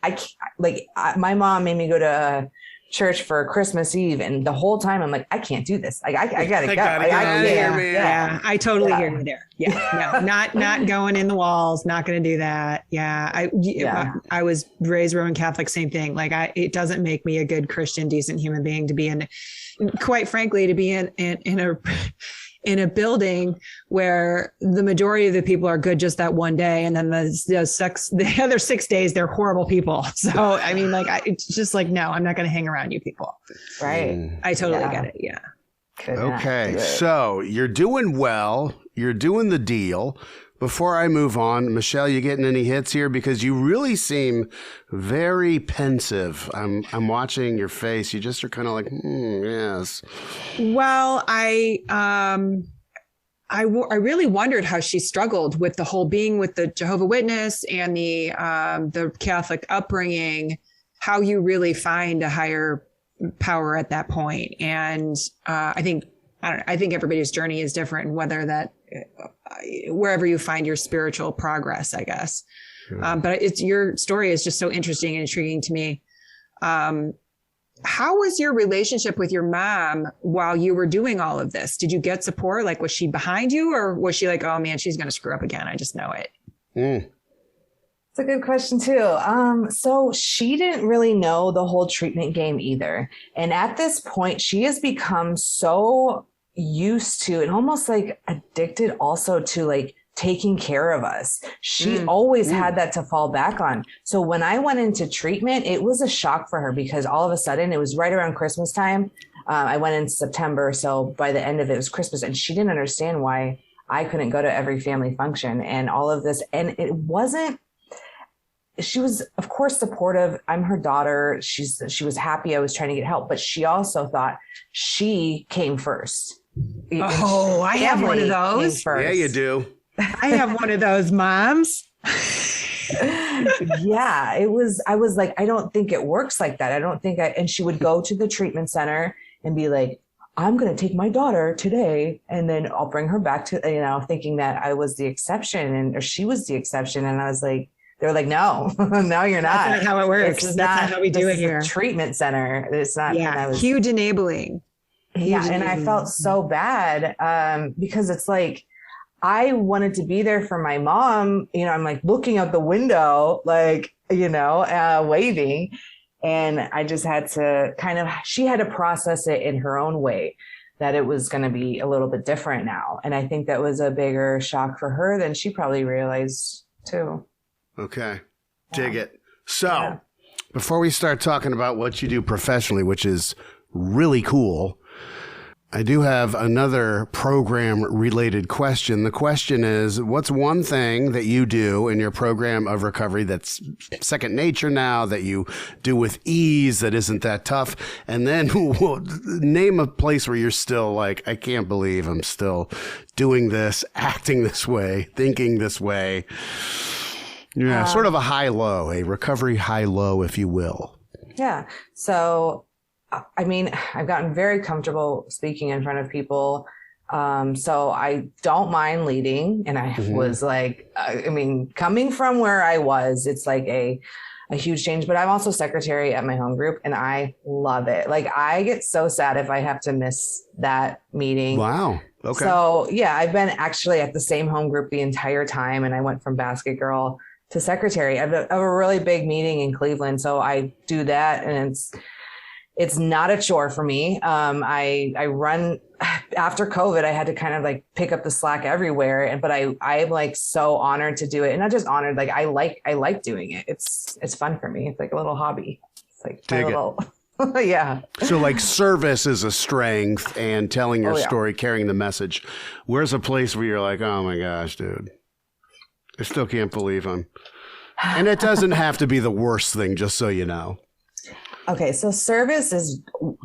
S3: my mom made me go to church for Christmas Eve, and the whole time I'm like, I can't do this. Like I gotta go.
S2: Yeah, I totally hear you there. Yeah, no, not going in the walls. Not going to do that. I was raised Roman Catholic. Same thing. Like it doesn't make me a good Christian, decent human being to be in. Quite frankly, to be in a building where the majority of the people are good just that one day, and then the other 6 days they're horrible people. So I mean, like it's just like, no, I'm not going to hang around you people.
S3: Right.
S2: I totally get it. Yeah.
S1: Okay, so you're doing well. You're doing the deal. Before I move on, Michele, you getting any hits here? Because you really seem very pensive. I'm watching your face. You just are kind of like, yes.
S2: Well, I really wondered how she struggled with the whole being with the Jehovah's Witness and the Catholic upbringing, how you really find a higher power at that point. And I think everybody's journey is different, and whether that wherever you find your spiritual progress, I guess. Yeah. But your story is just so interesting and intriguing to me. How was your relationship with your mom while you were doing all of this? Did you get support? Like, was she behind you, or was she like, oh man, she's going to screw up again? I just know it.
S3: It's a good question too. So she didn't really know the whole treatment game either. And at this point, she has become so used to and almost like addicted also to like taking care of us. She always had that to fall back on. So when I went into treatment, it was a shock for her because all of a sudden it was right around Christmas time. I went in September. So by the end of it was Christmas, and she didn't understand why I couldn't go to every family function and all of this. And it wasn't, she was of course supportive. I'm her daughter. She was happy I was trying to get help, but she also thought she came first.
S2: Oh, I have one of those.
S1: Yeah, you do.
S2: I have one of those moms.
S3: Yeah, I was like, I don't think it works like that. And she would go to the treatment center and be like, I'm going to take my daughter today, and then I'll bring her back to, thinking that I was the exception or she was the exception. And I was like, they were like, no, no, you're not.
S2: That's not how it works. That's not how we do it here.
S3: Treatment center. It's not.
S2: Yeah, huge enabling.
S3: And I felt so bad because it's like, I wanted to be there for my mom. I'm like looking out the window, like, waving. And I just had to she had to process it in her own way, that it was going to be a little bit different now. And I think that was a bigger shock for her than she probably realized too.
S1: Okay. Dig it. So before we start talking about what you do professionally, which is really cool, I do have another program-related question. The question is, what's one thing that you do in your program of recovery that's second nature now, that you do with ease, that isn't that tough? And then name a place where you're still like, I can't believe I'm still doing this, acting this way, thinking this way. Yeah, sort of a high-low, a recovery high-low, if you will.
S3: Yeah. So I mean, I've gotten very comfortable speaking in front of people. So I don't mind leading. And I was like, coming from where I was, it's like a huge change, but I'm also secretary at my home group and I love it. Like I get so sad if I have to miss that meeting.
S1: Wow. Okay.
S3: So yeah, I've been actually at the same home group the entire time, and I went from basket girl to secretary. I have a really big meeting in Cleveland, so I do that, and it's not a chore for me. I run after COVID. I had to kind of like pick up the slack everywhere, but I'm like so honored to do it, and not just honored. Like I like doing it. It's fun for me. It's like a little hobby. It's like my little. Yeah.
S1: So like service is a strength, and telling your story, carrying the message. Where's a place where you're like, oh my gosh, dude, I still can't believe him. And it doesn't have to be the worst thing, just so you know.
S3: Okay, so service is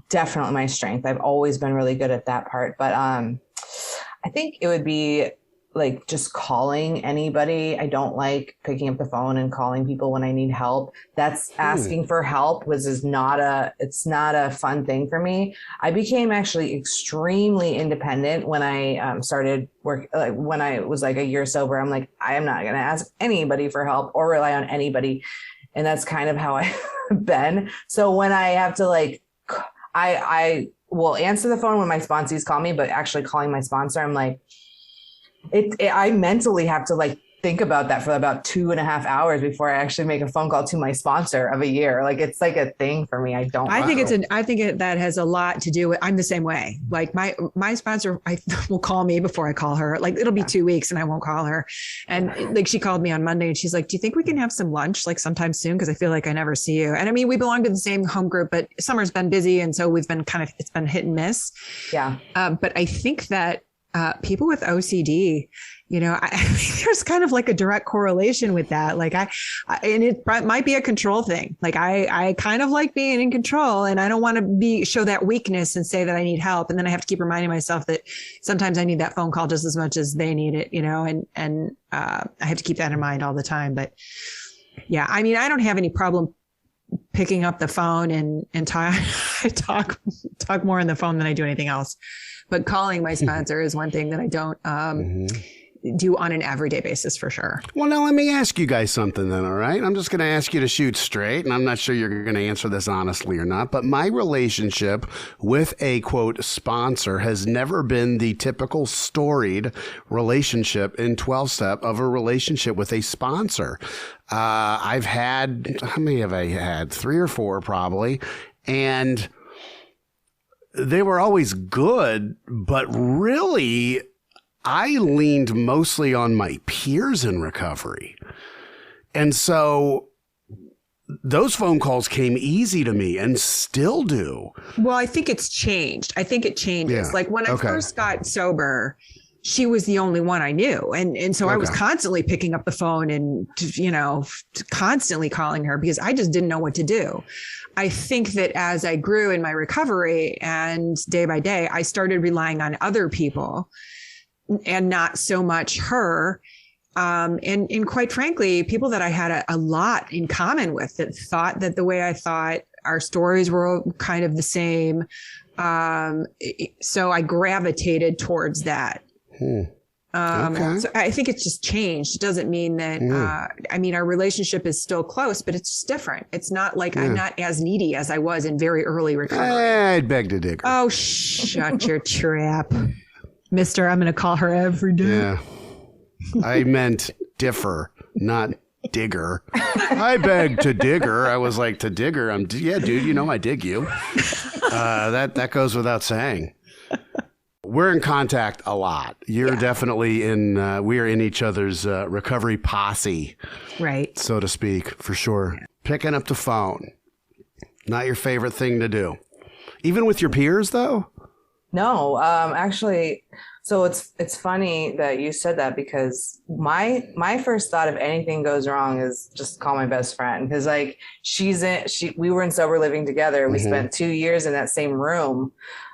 S3: definitely my strength. I've always been really good at that part, but I think it would be like just calling anybody. I don't like picking up the phone and calling people when I need help. That's asking for help it's not a fun thing for me. I became actually extremely independent when I started work. Like when I was like a year sober, I'm like, I am not going to ask anybody for help or rely on anybody. And that's kind of how I've been. So when I have to like, I will answer the phone when my sponsees call me, but actually calling my sponsor, I'm like, I mentally have to like think about that for about 2.5 hours before I actually make a phone call to my sponsor of a year. Like it's like a thing for me. I think
S2: that has a lot to do with, I'm the same way. Like my sponsor, will call me before I call her. Like it'll be 2 weeks and I won't call her. And like she called me on Monday and she's like, do you think we can have some lunch like sometime soon? Cause I feel like I never see you. And I mean, we belong to the same home group, but summer's been busy. And so we've been it's been hit and miss.
S3: Yeah.
S2: But I think that people with OCD, there's kind of like a direct correlation with that. Like and it might be a control thing. Like I kind of like being in control, and I don't want to show that weakness and say that I need help. And then I have to keep reminding myself that sometimes I need that phone call just as much as they need it, and I have to keep that in mind all the time. But yeah, I mean, I don't have any problem picking up the phone and talk. I talk more on the phone than I do anything else. But calling my sponsor is one thing that I don't do on an everyday basis for sure.
S1: Well, now let me ask you guys something then, all right? I'm just going to ask you to shoot straight, and I'm not sure you're going to answer this honestly or not, but my relationship with a, quote, sponsor has never been the typical storied relationship in 12-step of a relationship with a sponsor. I've had, how many have I had? 3 or 4 probably, and they were always good, but really, I leaned mostly on my peers in recovery. And so those phone calls came easy to me and still do.
S2: Well, I think it's changed. I think it changes.
S1: Yeah.
S2: Like when I first got sober, she was the only one I knew. And so I was constantly picking up the phone and, constantly calling her because I just didn't know what to do. I think that as I grew in my recovery and day by day, I started relying on other people and not so much her. And quite frankly, people that I had a lot in common with that thought that the way I thought, our stories were kind of the same. So I gravitated towards that. So I think it's just changed. It doesn't mean that, our relationship is still close, but it's just different. It's not like I'm not as needy as I was in very early recovery.
S1: I'd beg to differ.
S2: Oh, shut your trap. Mister, I'm going to call her every day.
S1: Yeah. I meant differ, not digger. I beg to digger. I was like, to digger? Yeah, dude, I dig you. That goes without saying. We're in contact a lot. You're definitely we are in each other's recovery posse.
S2: Right.
S1: So to speak, for sure. Picking up the phone. Not your favorite thing to do. Even with your peers, though?
S3: No, actually, so it's funny that you said that because my first thought if anything goes wrong is just call my best friend because like we were in sober living together. We spent 2 years in that same room,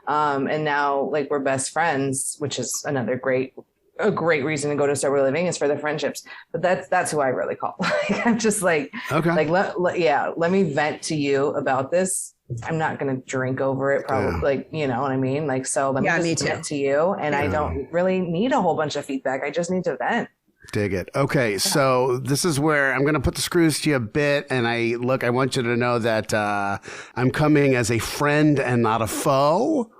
S3: and now like we're best friends, which is a great reason to go to sober living is for the friendships. But that's who I really call. Like I'm just like let me vent to you about this. I'm not going to drink over it probably, like, you know what I mean? Like, so let me just vent to you. And I don't really need a whole bunch of feedback. I just need to vent.
S1: Dig it. Okay. So this is where I'm going to put the screws to you a bit. And I want you to know that I'm coming as a friend and not a foe.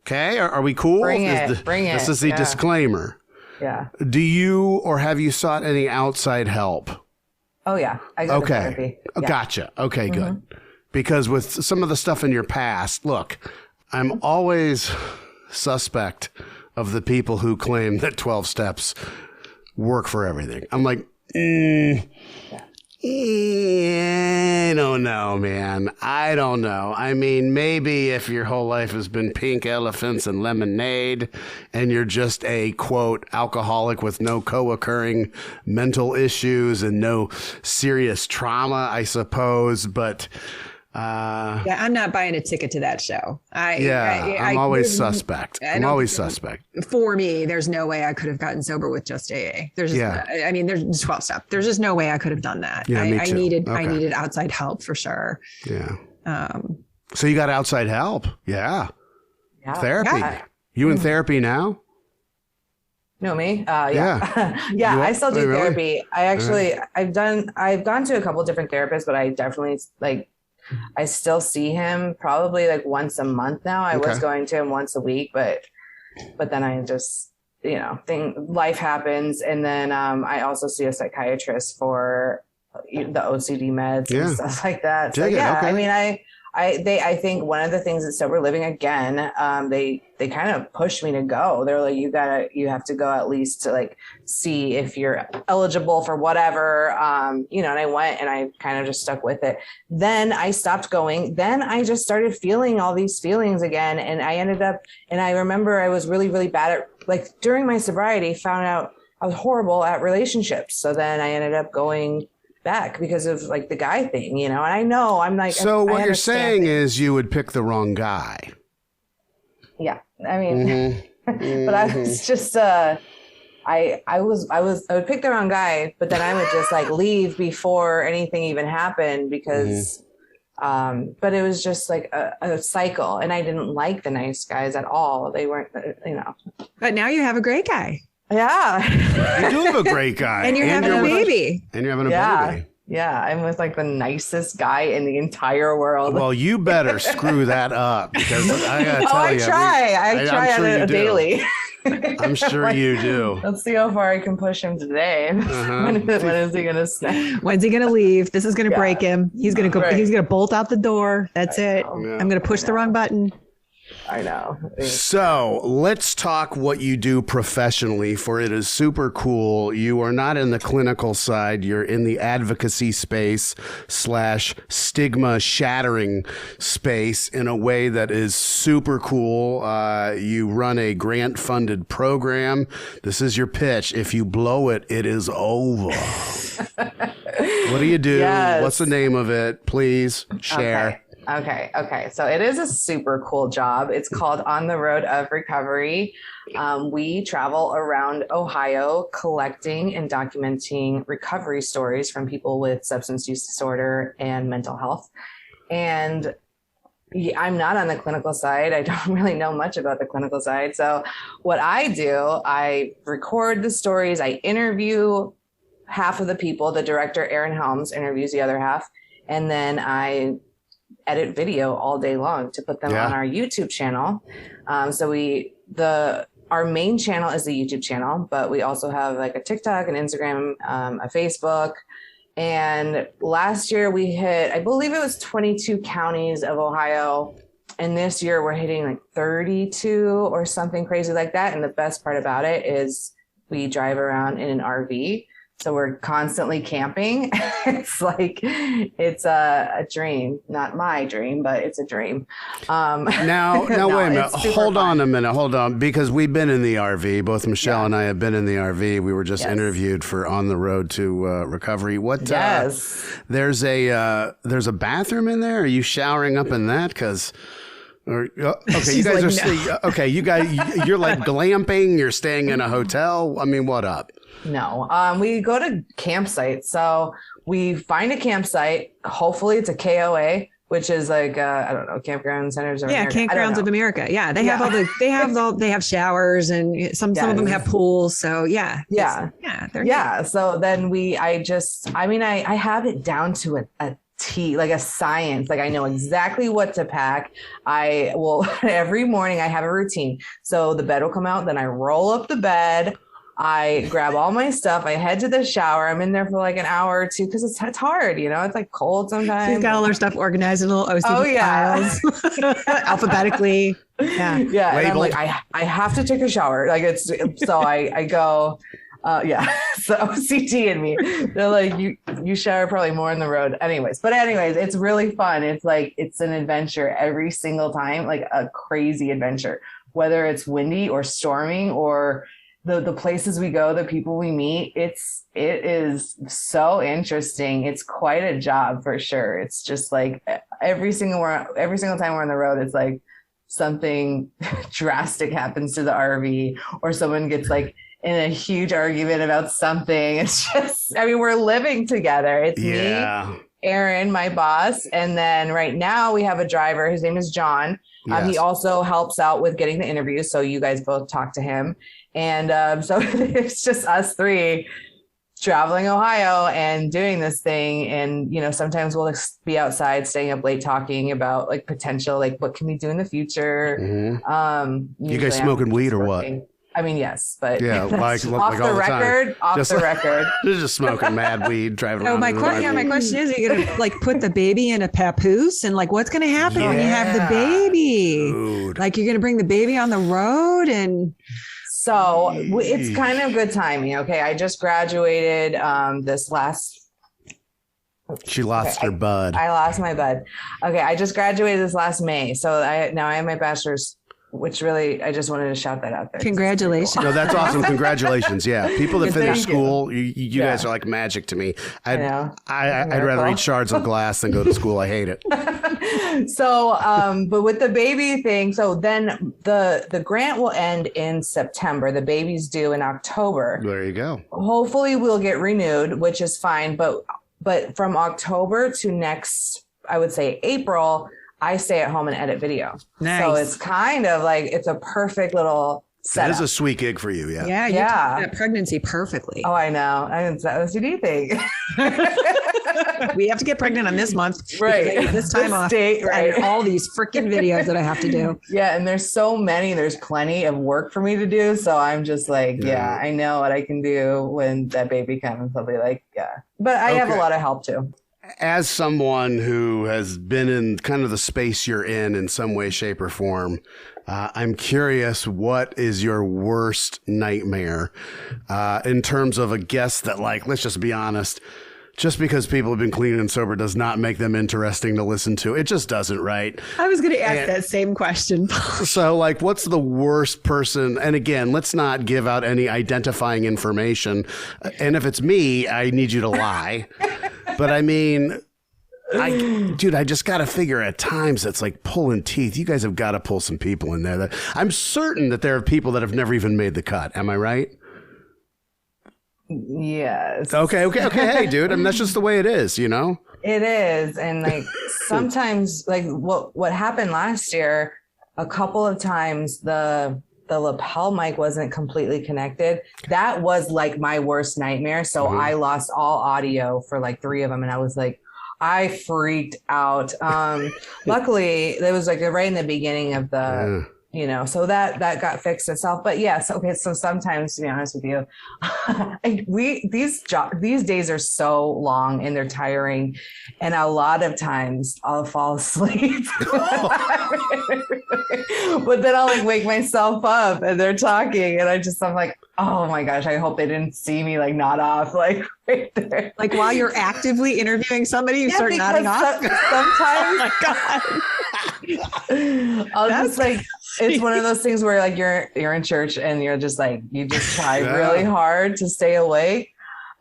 S1: Okay, are we cool?
S3: Bring it.
S1: This is the disclaimer.
S3: Yeah.
S1: Do you or have you sought any outside help?
S3: Oh, yeah. I go to therapy. Yeah.
S1: Gotcha. Okay, good. Because with some of the stuff in your past, look, I'm always suspect of the people who claim that 12 steps work for everything. I'm like, I don't know, man. I don't know. I mean, maybe if your whole life has been pink elephants and lemonade and you're just a, quote, alcoholic with no co-occurring mental issues and no serious trauma, I suppose. But
S2: yeah, I'm not buying a ticket to that show.
S1: I'm always suspect. I'm always suspect.
S2: For me, there's no way I could have gotten sober with just AA. There's just, I mean, there's 12 steps. There's just no way I could have done that.
S1: Yeah, me too.
S2: I needed outside help for sure.
S1: Yeah. So you got outside help. Yeah. Therapy. Yeah. You in therapy now?
S3: No, me? Yeah. Yeah, I still do therapy. I actually, I've gone to a couple different therapists, but I definitely I still see him probably like once a month now. I was going to him once a week, but then I just, life happens. And then I also see a psychiatrist for the OCD meds and stuff like that. So I mean, I think one of the things that sober living again, they kind of pushed me to go. They're like, you have to go at least to like see if you're eligible for whatever, and I went and I kind of just stuck with it. Then I stopped going. Then I just started feeling all these feelings again. And I ended up, and I remember I was really, really bad at, like, during my sobriety, found out I was horrible at relationships. So then I ended up going back because of like the guy thing, and I know I'm like,
S1: so what you're saying is you would pick the wrong guy.
S3: Yeah. I mean, but I was just, I would pick the wrong guy, but then I would just like leave before anything even happened because, but it was just like a cycle and I didn't like the nice guys at all. They weren't,
S2: But now you have a great guy.
S3: Yeah.
S1: You do have a great guy.
S2: And you're having a baby.
S1: And you're having a baby.
S3: Yeah. I'm with like the nicest guy in the entire world.
S1: Well, you better screw that up because I got to tell you.
S3: I try
S1: I'm sure
S3: on it daily.
S1: I'm sure you do.
S3: Let's see how far I can push him today. When is he going to snap?
S2: When's he going to leave? This is going to break him. He's going to go. He's going to bolt out the door. That's it. I'm going to push the wrong button.
S3: I know.
S1: So let's talk what you do professionally, for it is super cool. You are not in the clinical side. You're in the advocacy space / stigma shattering space in a way that is super cool. You run a grant funded program. This is your pitch. If you blow it, it is over. What do you do?
S3: Yes.
S1: What's the name of it? Please share.
S3: Okay. So it is a super cool job. It's called On the Road of Recovery. We travel around Ohio collecting and documenting recovery stories from people with substance use disorder and mental health. And I'm not on the clinical side. I don't really know much about the clinical side. So what I do, I record the stories. I interview half of the people. The director, Aaron Helms, interviews the other half. And then I edit video all day long to put them on our YouTube channel. Our main channel is the YouTube channel, but we also have like a TikTok, an Instagram, a Facebook. And last year we hit, I believe it was 22 counties of Ohio. And this year we're hitting like 32 or something crazy like that. And the best part about it is we drive around in an RV. So we're constantly camping. It's like, it's a dream, not my dream, but it's a dream.
S1: Now wait a minute. Hold on. Because we've been in the RV. Both Michelle and I have been in the RV. We were just interviewed for On the Road to Recovery. There's a bathroom in there? Are you showering up in that? Okay, you guys you're like glamping. You're staying in a hotel. I mean, what up?
S3: No, we go to campsites. So we find a campsite. Hopefully it's a KOA, which is like, I don't know, Campground Centers of America.
S2: Campgrounds of America. Yeah. They have showers and some of them have pools. So So then I have it down to a
S3: like a science. Like I know exactly what to pack. I will every morning I have a routine. So the bed will come out, then I roll up the bed. I grab all my stuff. I head to the shower. I'm in there for like an hour or two because it's hard, you know, it's like cold sometimes.
S2: She's got all her stuff organized in little OCD files alphabetically. Yeah.
S3: Yeah. And I'm like, I have to take a shower. Like so I go, so OCD in me. They're like, you shower probably more on the road. Anyways, it's really fun. It's like, it's an adventure every single time, like a crazy adventure, whether it's windy or storming or the places we go, the people we meet. It is so interesting. It's quite a job for sure. It's just like every single time we're on the road, it's like something drastic happens to the RV or someone gets like in a huge argument about something. It's just, I mean, we're living together. It's me, Aaron, my boss. And then right now we have a driver. His name is John. Yes. He also helps out with getting the interviews. So you guys both talk to him. And so it's just us three traveling Ohio and doing this thing. And, you know, sometimes we'll be outside staying up late talking about like potential, like what can we do in the future? Mm-hmm.
S1: You guys smoking weed or what?
S3: I mean, yes, but
S1: yeah, like
S3: off the record,
S1: just smoking mad weed, driving around.
S2: My question is, are you going to like put the baby in a papoose and like, what's going to happen when you have the baby? Dude. Like you're going to bring the baby on the road and...
S3: So it's kind of good timing. Okay. I just graduated
S1: She lost her bud.
S3: I lost my bud. Okay. I just graduated this last May. So now I have my bachelor's, which really, I just wanted to shout that out there.
S2: Congratulations.
S1: No, that's awesome. Congratulations. Yeah. People that finish school, you guys are like magic to me. I'd rather eat shards of glass than go to school. I hate it.
S3: So, but with the baby thing, so then the grant will end in September. The baby's due in October.
S1: There you go.
S3: Hopefully we'll get renewed, which is fine. But from October to next, I would say April, I stay at home and edit video. Nice. So it's kind of like, it's a perfect little setup.
S1: That is a sweet gig for you. Yeah.
S2: Yeah. You took that pregnancy perfectly.
S3: Oh, I know. It's that OCD thing.
S2: We have to get pregnant on this month.
S3: Right.
S2: This time off. Right. And all these freaking videos that I have to do.
S3: Yeah. And there's so many, there's plenty of work for me to do. So I'm just like, I know what I can do when that baby comes. I'll be like, but I have a lot of help too.
S1: As someone who has been in kind of the space you're in some way, shape, or form, I'm curious, what is your worst nightmare in terms of a guest that, like, let's just be honest, just because people have been clean and sober does not make them interesting to listen to. It just doesn't, right?
S2: I was going to ask that same question.
S1: So, like, what's the worst person? And again, let's not give out any identifying information. And if it's me, I need you to lie. But I mean, I just got to figure at times it's like pulling teeth. You guys have got to pull some people in there. That I'm certain that there are people that have never even made the cut. Am I right?
S3: Yes.
S1: Okay. Hey, dude. I mean, that's just the way it is, you know?
S3: It is. And like sometimes like what happened last year, a couple of times the lapel mic wasn't completely connected. That was like my worst nightmare. So I lost all audio for like 3 of them. And I was like, I freaked out. Luckily it was like right in the beginning of the, you know, so that got fixed itself. But yes. Okay. So sometimes, to be honest with you, these days are so long and they're tiring. And a lot of times I'll fall asleep, but then I'll like wake myself up and they're talking and I'm like, oh my gosh, I hope they didn't see me like nod off like right there.
S2: Like while you're actively interviewing somebody, you start nodding off.
S3: Sometimes, oh my God. I'll just like, it's one of those things where like you're in church and you're just like, you just try really hard to stay awake.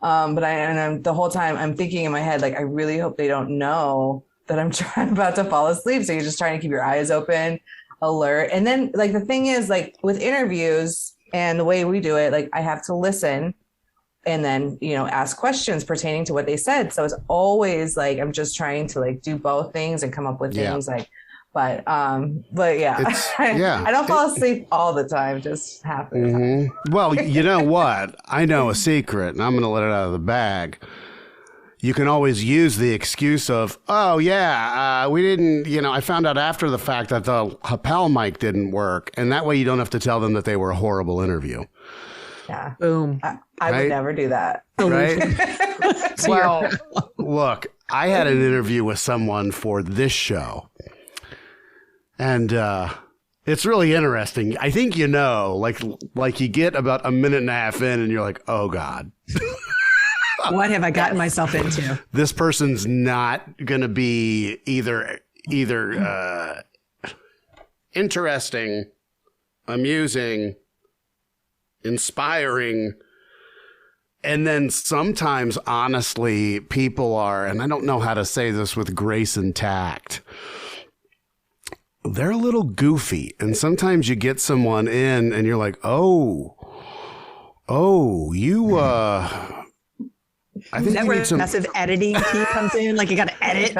S3: But I'm the whole time I'm thinking in my head, like, I really hope they don't know that I'm about to fall asleep. So you're just trying to keep your eyes open, alert. And then like, the thing is like with interviews and the way we do it, like I have to listen and then, you know, ask questions pertaining to what they said. So it's always like, I'm just trying to like do both things and come up with things like, but yeah, I don't fall asleep all the time, just half the time.
S1: Well, you know what? I know a secret and I'm going to let it out of the bag. you can always use the excuse of, oh, yeah, we didn't, I found out after the fact that the lapel mic didn't work. And that way you don't have to tell them that they were a horrible interview.
S3: Yeah.
S2: Boom.
S3: I would never do that.
S1: Right? Well, look, I had an interview with someone for this show. And it's really interesting. I think like you get about a minute and a half in and you're like, oh, God.
S2: What have I gotten myself into?
S1: This person's not going to be either interesting, amusing, inspiring, and then sometimes, honestly, people are, and I don't know how to say this with grace and tact, they're a little goofy. And sometimes you get someone in and you're like, oh, you, I think
S2: that where massive editing key comes in? Like you got to edit?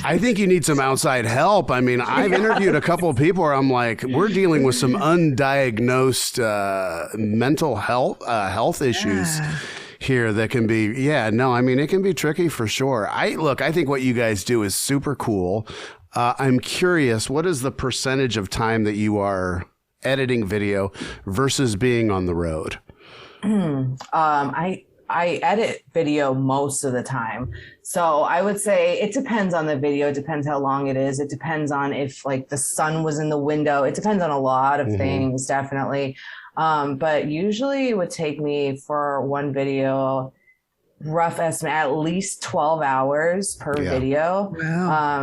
S1: I think you need some outside help. I mean, I've interviewed a couple of people where I'm like, we're dealing with some undiagnosed mental health issues here that can be, it can be tricky for sure. I think what you guys do is super cool. I'm curious, what is the percentage of time that you are editing video versus being on the road?
S3: I edit video most of the time. So I would say it depends on the video. It depends how long it is. It depends on if like the sun was in the window. It depends on a lot of things, definitely. But usually it would take me for one video, rough estimate, at least 12 hours per video.
S2: Wow.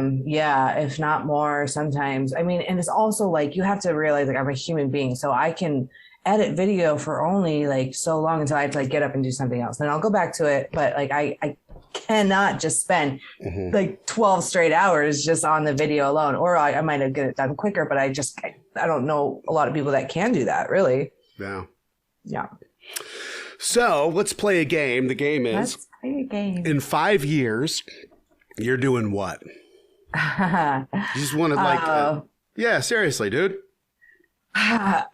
S3: If not more sometimes. I mean, and it's also like, you have to realize like I'm a human being, so I can edit video for only like so long until I have to like get up and do something else. Then I'll go back to it. But like, I cannot just spend like 12 straight hours just on the video alone, or I might have get it done quicker, but I don't know a lot of people that can do that really. Yeah.
S1: So let's play a game. The game is,
S3: let's play a game.
S1: In 5 years, you're doing what? You just want to yeah, seriously, dude.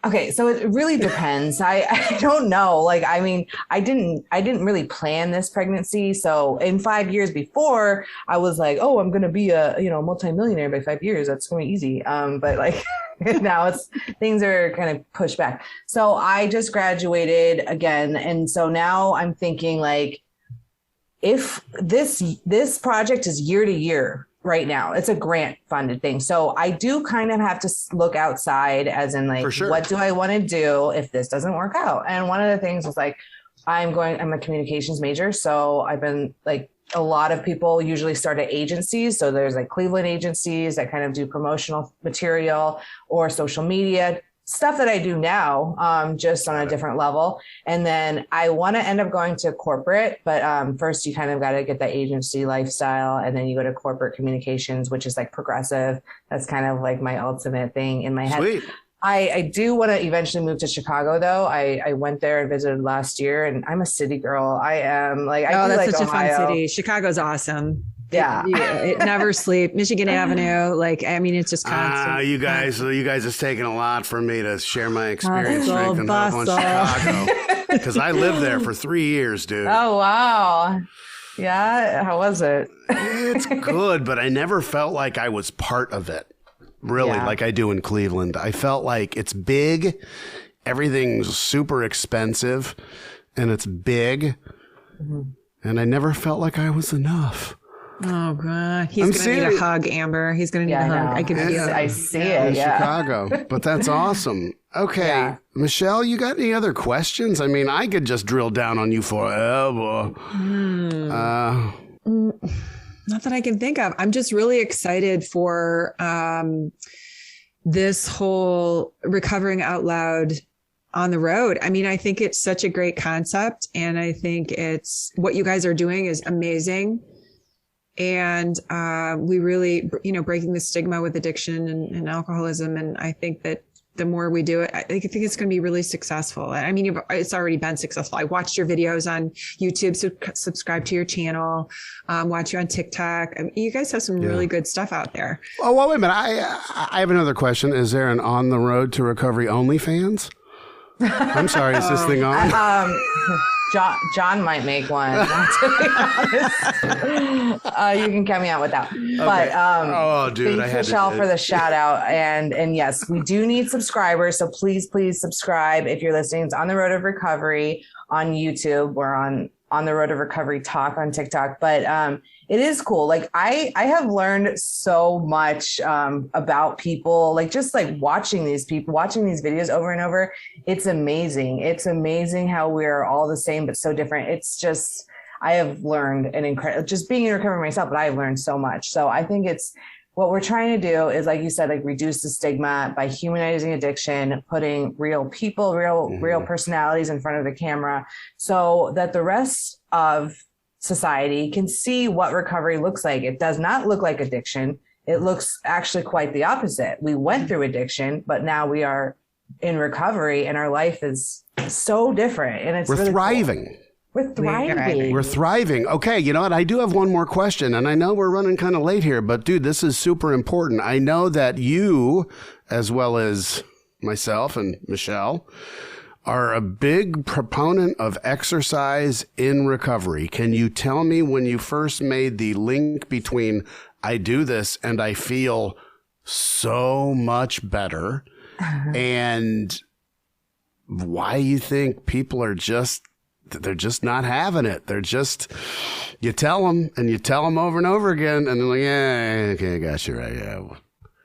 S3: Okay, so it really depends. I don't know. Like, I mean, I didn't really plan this pregnancy. So in 5 years before, I was like, oh, I'm gonna be a multimillionaire by 5 years. That's gonna be easy. But like now things are kind of pushed back. So I just graduated again, and so now I'm thinking like, if this project is year to year. Right now, it's a grant funded thing. So I do kind of have to look outside as in like, what do I want to do if this doesn't work out? And one of the things was like, I'm a communications major. So I've been like, a lot of people usually start at agencies. So there's like Cleveland agencies that kind of do promotional material or social media stuff that I do now, just on a different level. And then I want to end up going to corporate, but first you kind of got to get that agency lifestyle. And then you go to corporate communications, which is like progressive. That's kind of like my ultimate thing in my head.
S1: Sweet.
S3: I do want to eventually move to Chicago though. I went there and visited last year, and I'm a city girl. I am like,
S2: that's such
S3: Ohio.
S2: A fun city. Chicago's awesome.
S3: Yeah.
S2: It never sleeps. Michigan Avenue. Like, I mean, it's just constant.
S1: You guys is taking a lot for me to share my experience drinking up on
S2: bustle.
S1: Chicago. Because I lived there for 3 years, dude.
S3: Oh, wow. Yeah. How was it?
S1: It's good, but I never felt like I was part of it. Really, like I do in Cleveland. I felt like it's big. Everything's super expensive and it's big. And I never felt like I was enough.
S2: Oh God, he's going to need a hug, Amber. He's going to need a hug. I can feel it.
S3: I see it.
S1: In Chicago, but that's awesome. Okay, Michele, you got any other questions? I mean, I could just drill down on you forever.
S2: Not that I can think of. I'm just really excited for this whole recovering out loud on the road. I mean, I think it's such a great concept, and I think it's what you guys are doing is amazing. And we really, breaking the stigma with addiction and alcoholism. And I think that the more we do it, I think it's going to be really successful. I mean, it's already been successful. I watched your videos on YouTube, so subscribe to your channel, watch you on TikTok. I mean, you guys have some really good stuff out there.
S1: Oh, well, wait a minute. I have another question. Is there an On the Road to Recovery OnlyFans? I'm sorry, is this thing on?
S3: John might make one. To be honest. You can count me out with that. Okay. But
S1: dude,
S3: thanks, Michele, for the shout out. And yes, we do need subscribers. So please subscribe if you're listening. It's On the Road of Recovery on YouTube. We're on the Road of Recovery Talk on TikTok. But it is cool. Like I have learned so much about people, like just like watching these videos over and over. It's amazing. It's amazing how we're all the same, but so different. It's just, I have learned an incredible, just being in recovery myself, but I've learned so much. So I think it's, what we're trying to do is, like you said, like reduce the stigma by humanizing addiction, putting real people, real personalities in front of the camera so that the rest of society can see what recovery looks like. It does not look like addiction. It looks actually quite the opposite. We went through addiction, but now we are in recovery and our life is so different. And
S1: we're
S3: really
S1: thriving.
S3: Cool. We're thriving.
S1: We're thriving. Okay, you know what? I do have one more question, and I know we're running kind of late here, but dude, this is super important. I know that you, as well as myself and Michele, are a big proponent of exercise in recovery. Can you tell me when you first made the link between I do this and I feel so much better, and why you think people are they're just not having it? They're just, you tell them over and over again, and they're like, yeah, okay, I got you right. Yeah.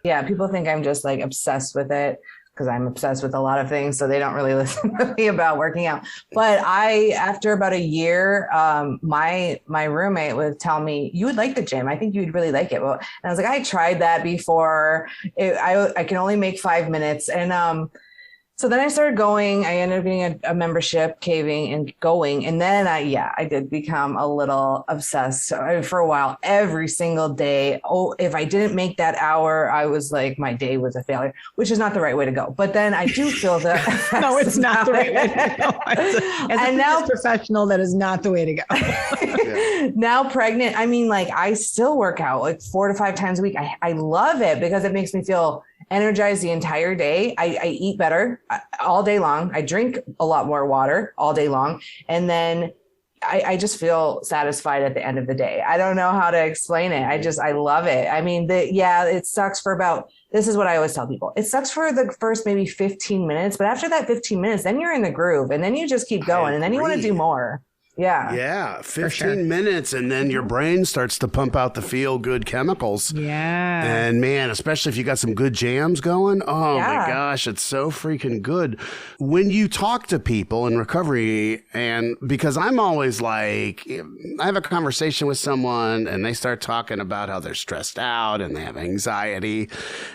S3: Yeah. People think I'm just like obsessed with it because I'm obsessed with a lot of things. So they don't really listen to me about working out. But after about a year, my roommate would tell me, you would like the gym. I think you'd really like it. Well, and I was like, I tried that before. I can only make 5 minutes. And, so then I started going. I ended up getting a membership, caving and going. And then I did become a little obsessed for a while, every single day. Oh, if I didn't make that hour, I was like, my day was a failure, which is not the right way to go. But then I do feel that.
S2: No, it's not the right way to go. As a professional, that is not the way to go.
S3: Yeah. Now pregnant, I mean, like I still work out like 4 to 5 times a week. I love it because it makes me feel energized the entire day. I eat better all day long. I drink a lot more water all day long. And then I just feel satisfied at the end of the day. I don't know how to explain it. I love it. I mean, it sucks for this is what I always tell people. It sucks for the first maybe 15 minutes, but after that 15 minutes, then you're in the groove and then you just keep going and then you want to do more. Yeah.
S1: Yeah. 15 minutes and then your brain starts to pump out the feel good chemicals.
S2: Yeah.
S1: And man, especially if you got some good jams going. Oh my gosh, it's so freaking good. When you talk to people in recovery, and because I'm always like, I have a conversation with someone and they start talking about how they're stressed out and they have anxiety.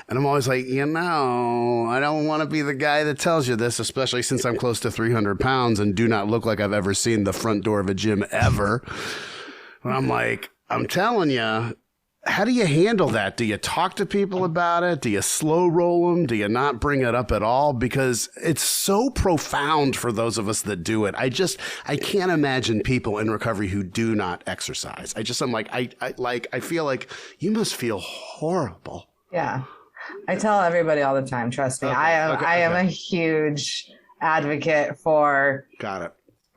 S1: And I'm always like, I don't want to be the guy that tells you this, especially since I'm close to 300 pounds and do not look like I've ever seen the front door of a gym ever. But I'm like, I'm telling you, how do you handle that? Do you talk to people about it? Do you slow roll them? Do you not bring it up at all? Because it's so profound for those of us that do it. I can't imagine people in recovery who do not exercise. I'm like, I feel like you must feel horrible.
S3: Yeah. I tell everybody all the time, trust me. Okay, I am a huge advocate for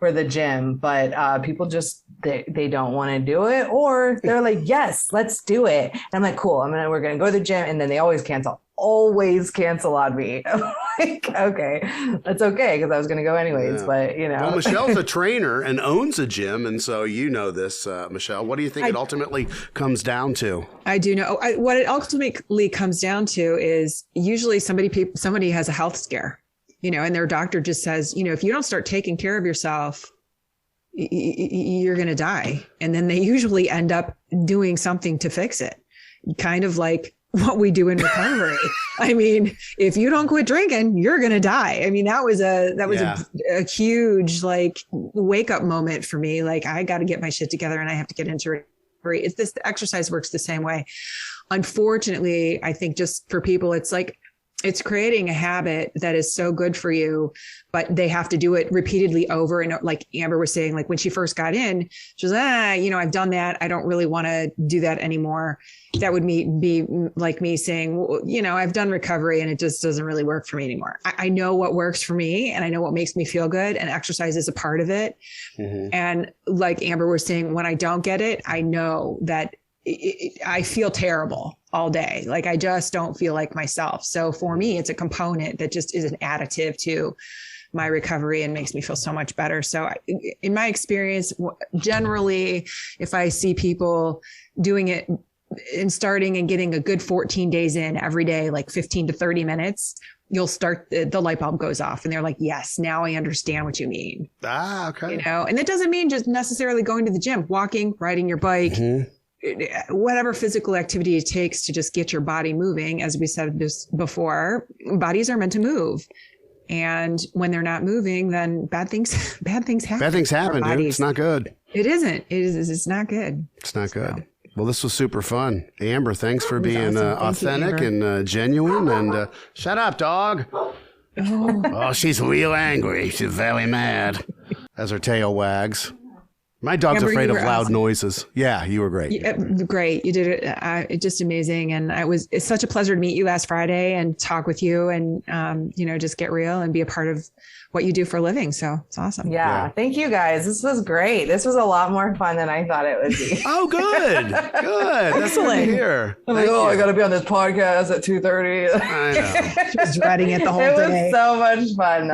S3: the gym, but people just they don't want to do it, or they're like, yes, let's do it. And I'm like, cool, we're gonna go to the gym, and then they always cancel on me. I'm like, okay, that's okay, because I was gonna go anyways. But
S1: well, Michele's a trainer and owns a gym, and so this, Michele. What do you think it ultimately comes down to?
S2: I do know what it ultimately comes down to is usually somebody has a health scare. And their doctor just says, if you don't start taking care of yourself, you're going to die. And then they usually end up doing something to fix it. Kind of like what we do in recovery. I mean, if you don't quit drinking, you're going to die. I mean, that was a huge wake up moment for me. Like, I got to get my shit together and I have to get into recovery. The exercise works the same way. Unfortunately, I think just for people, it's like, it's creating a habit that is so good for you, but they have to do it repeatedly over. And like Amber was saying, like when she first got in, she was, I've done that. I don't really want to do that anymore. That would be like me saying, well, I've done recovery and it just doesn't really work for me anymore. I know what works for me and I know what makes me feel good, and exercise is a part of it. Mm-hmm. And like Amber was saying, when I don't get it, I know that I feel terrible all day. Like I just don't feel like myself. So for me, it's a component that just is an additive to my recovery and makes me feel so much better. So in my experience, generally, if I see people doing it and starting and getting a good 14 days in every day, like 15 to 30 minutes, you'll start, the light bulb goes off and they're like, yes, now I understand what you mean.
S1: Okay.
S2: And that doesn't mean just necessarily going to the gym, walking, riding your bike, mm-hmm. whatever physical activity it takes to just get your body moving. As we said this before, bodies are meant to move. And when they're not moving, then bad things happen. Bad things happen,
S1: dude. It's not good.
S2: It isn't. It's not good.
S1: It's not good. Well, this was super fun. Amber, thanks for being authentic and genuine. And shut up, dog. Oh, she's real angry. She's very mad as her tail wags. My dog's afraid of loud noises. Yeah, you were great.
S2: Great. You did it. Just amazing. And it's such a pleasure to meet you last Friday and talk with you and, just get real and be a part of what you do for a living. So it's awesome.
S3: Yeah. Thank you guys. This was great. This was a lot more fun than I thought it would be.
S1: Oh, good. Good. Excellent. Here.
S3: I'm like, I got to be on this podcast at 2:30.
S1: I know.
S2: She was dreading it the whole day.
S3: It was so much fun.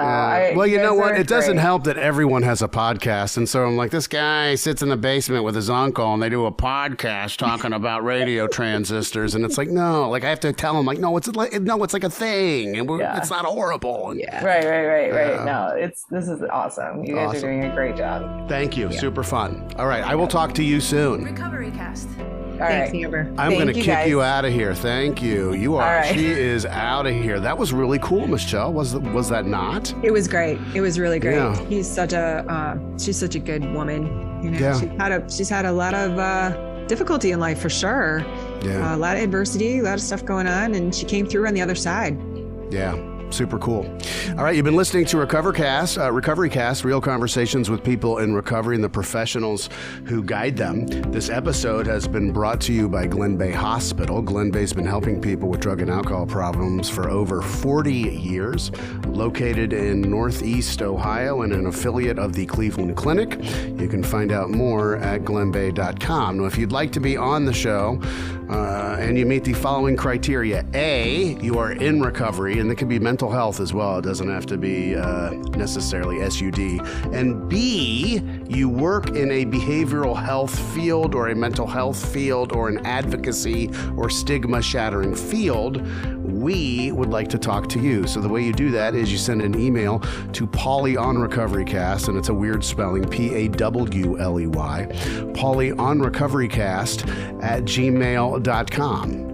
S1: Well, you know what? It doesn't help that everyone has a podcast. And so I'm like, this guy sits in the basement with his uncle and they do a podcast talking about radio transistors. And it's like, no, like I have to tell him like, no, it's like a thing. And it's not horrible. And,
S3: Right. No, this is awesome. You guys are doing a great job.
S1: Thank you. Yeah. Super fun. All right. I will talk to you soon.
S3: RecoveryCast.
S2: Thanks, Amber.
S1: I'm going to kick you out of here. Thank you. You are. Right. She is out of here. That was really cool, Michele. Was that not?
S2: It was great. It was really great. Yeah. She's such a good woman. She's had a lot of difficulty in life for sure. Yeah. A lot of adversity, a lot of stuff going on, and she came through on the other side.
S1: Yeah. Super cool. All right, you've been listening to RecoveryCast, real conversations with people in recovery and the professionals who guide them. This episode has been brought to you by Glenbeigh Hospital. Glenbeigh's been helping people with drug and alcohol problems for over 40 years, located in Northeast Ohio and an affiliate of the Cleveland Clinic. You can find out more at glenbeigh.com. Now, if you'd like to be on the show and you meet the following criteria: A, you are in recovery, and that can be mental health as well. It doesn't have to be necessarily SUD. And B, you work in a behavioral health field or a mental health field or an advocacy or stigma shattering field. We would like to talk to you. So the way you do that is you send an email to Pawly on RecoveryCast, and it's a weird spelling, Pawley, Pawly on RecoveryCast @gmail.com.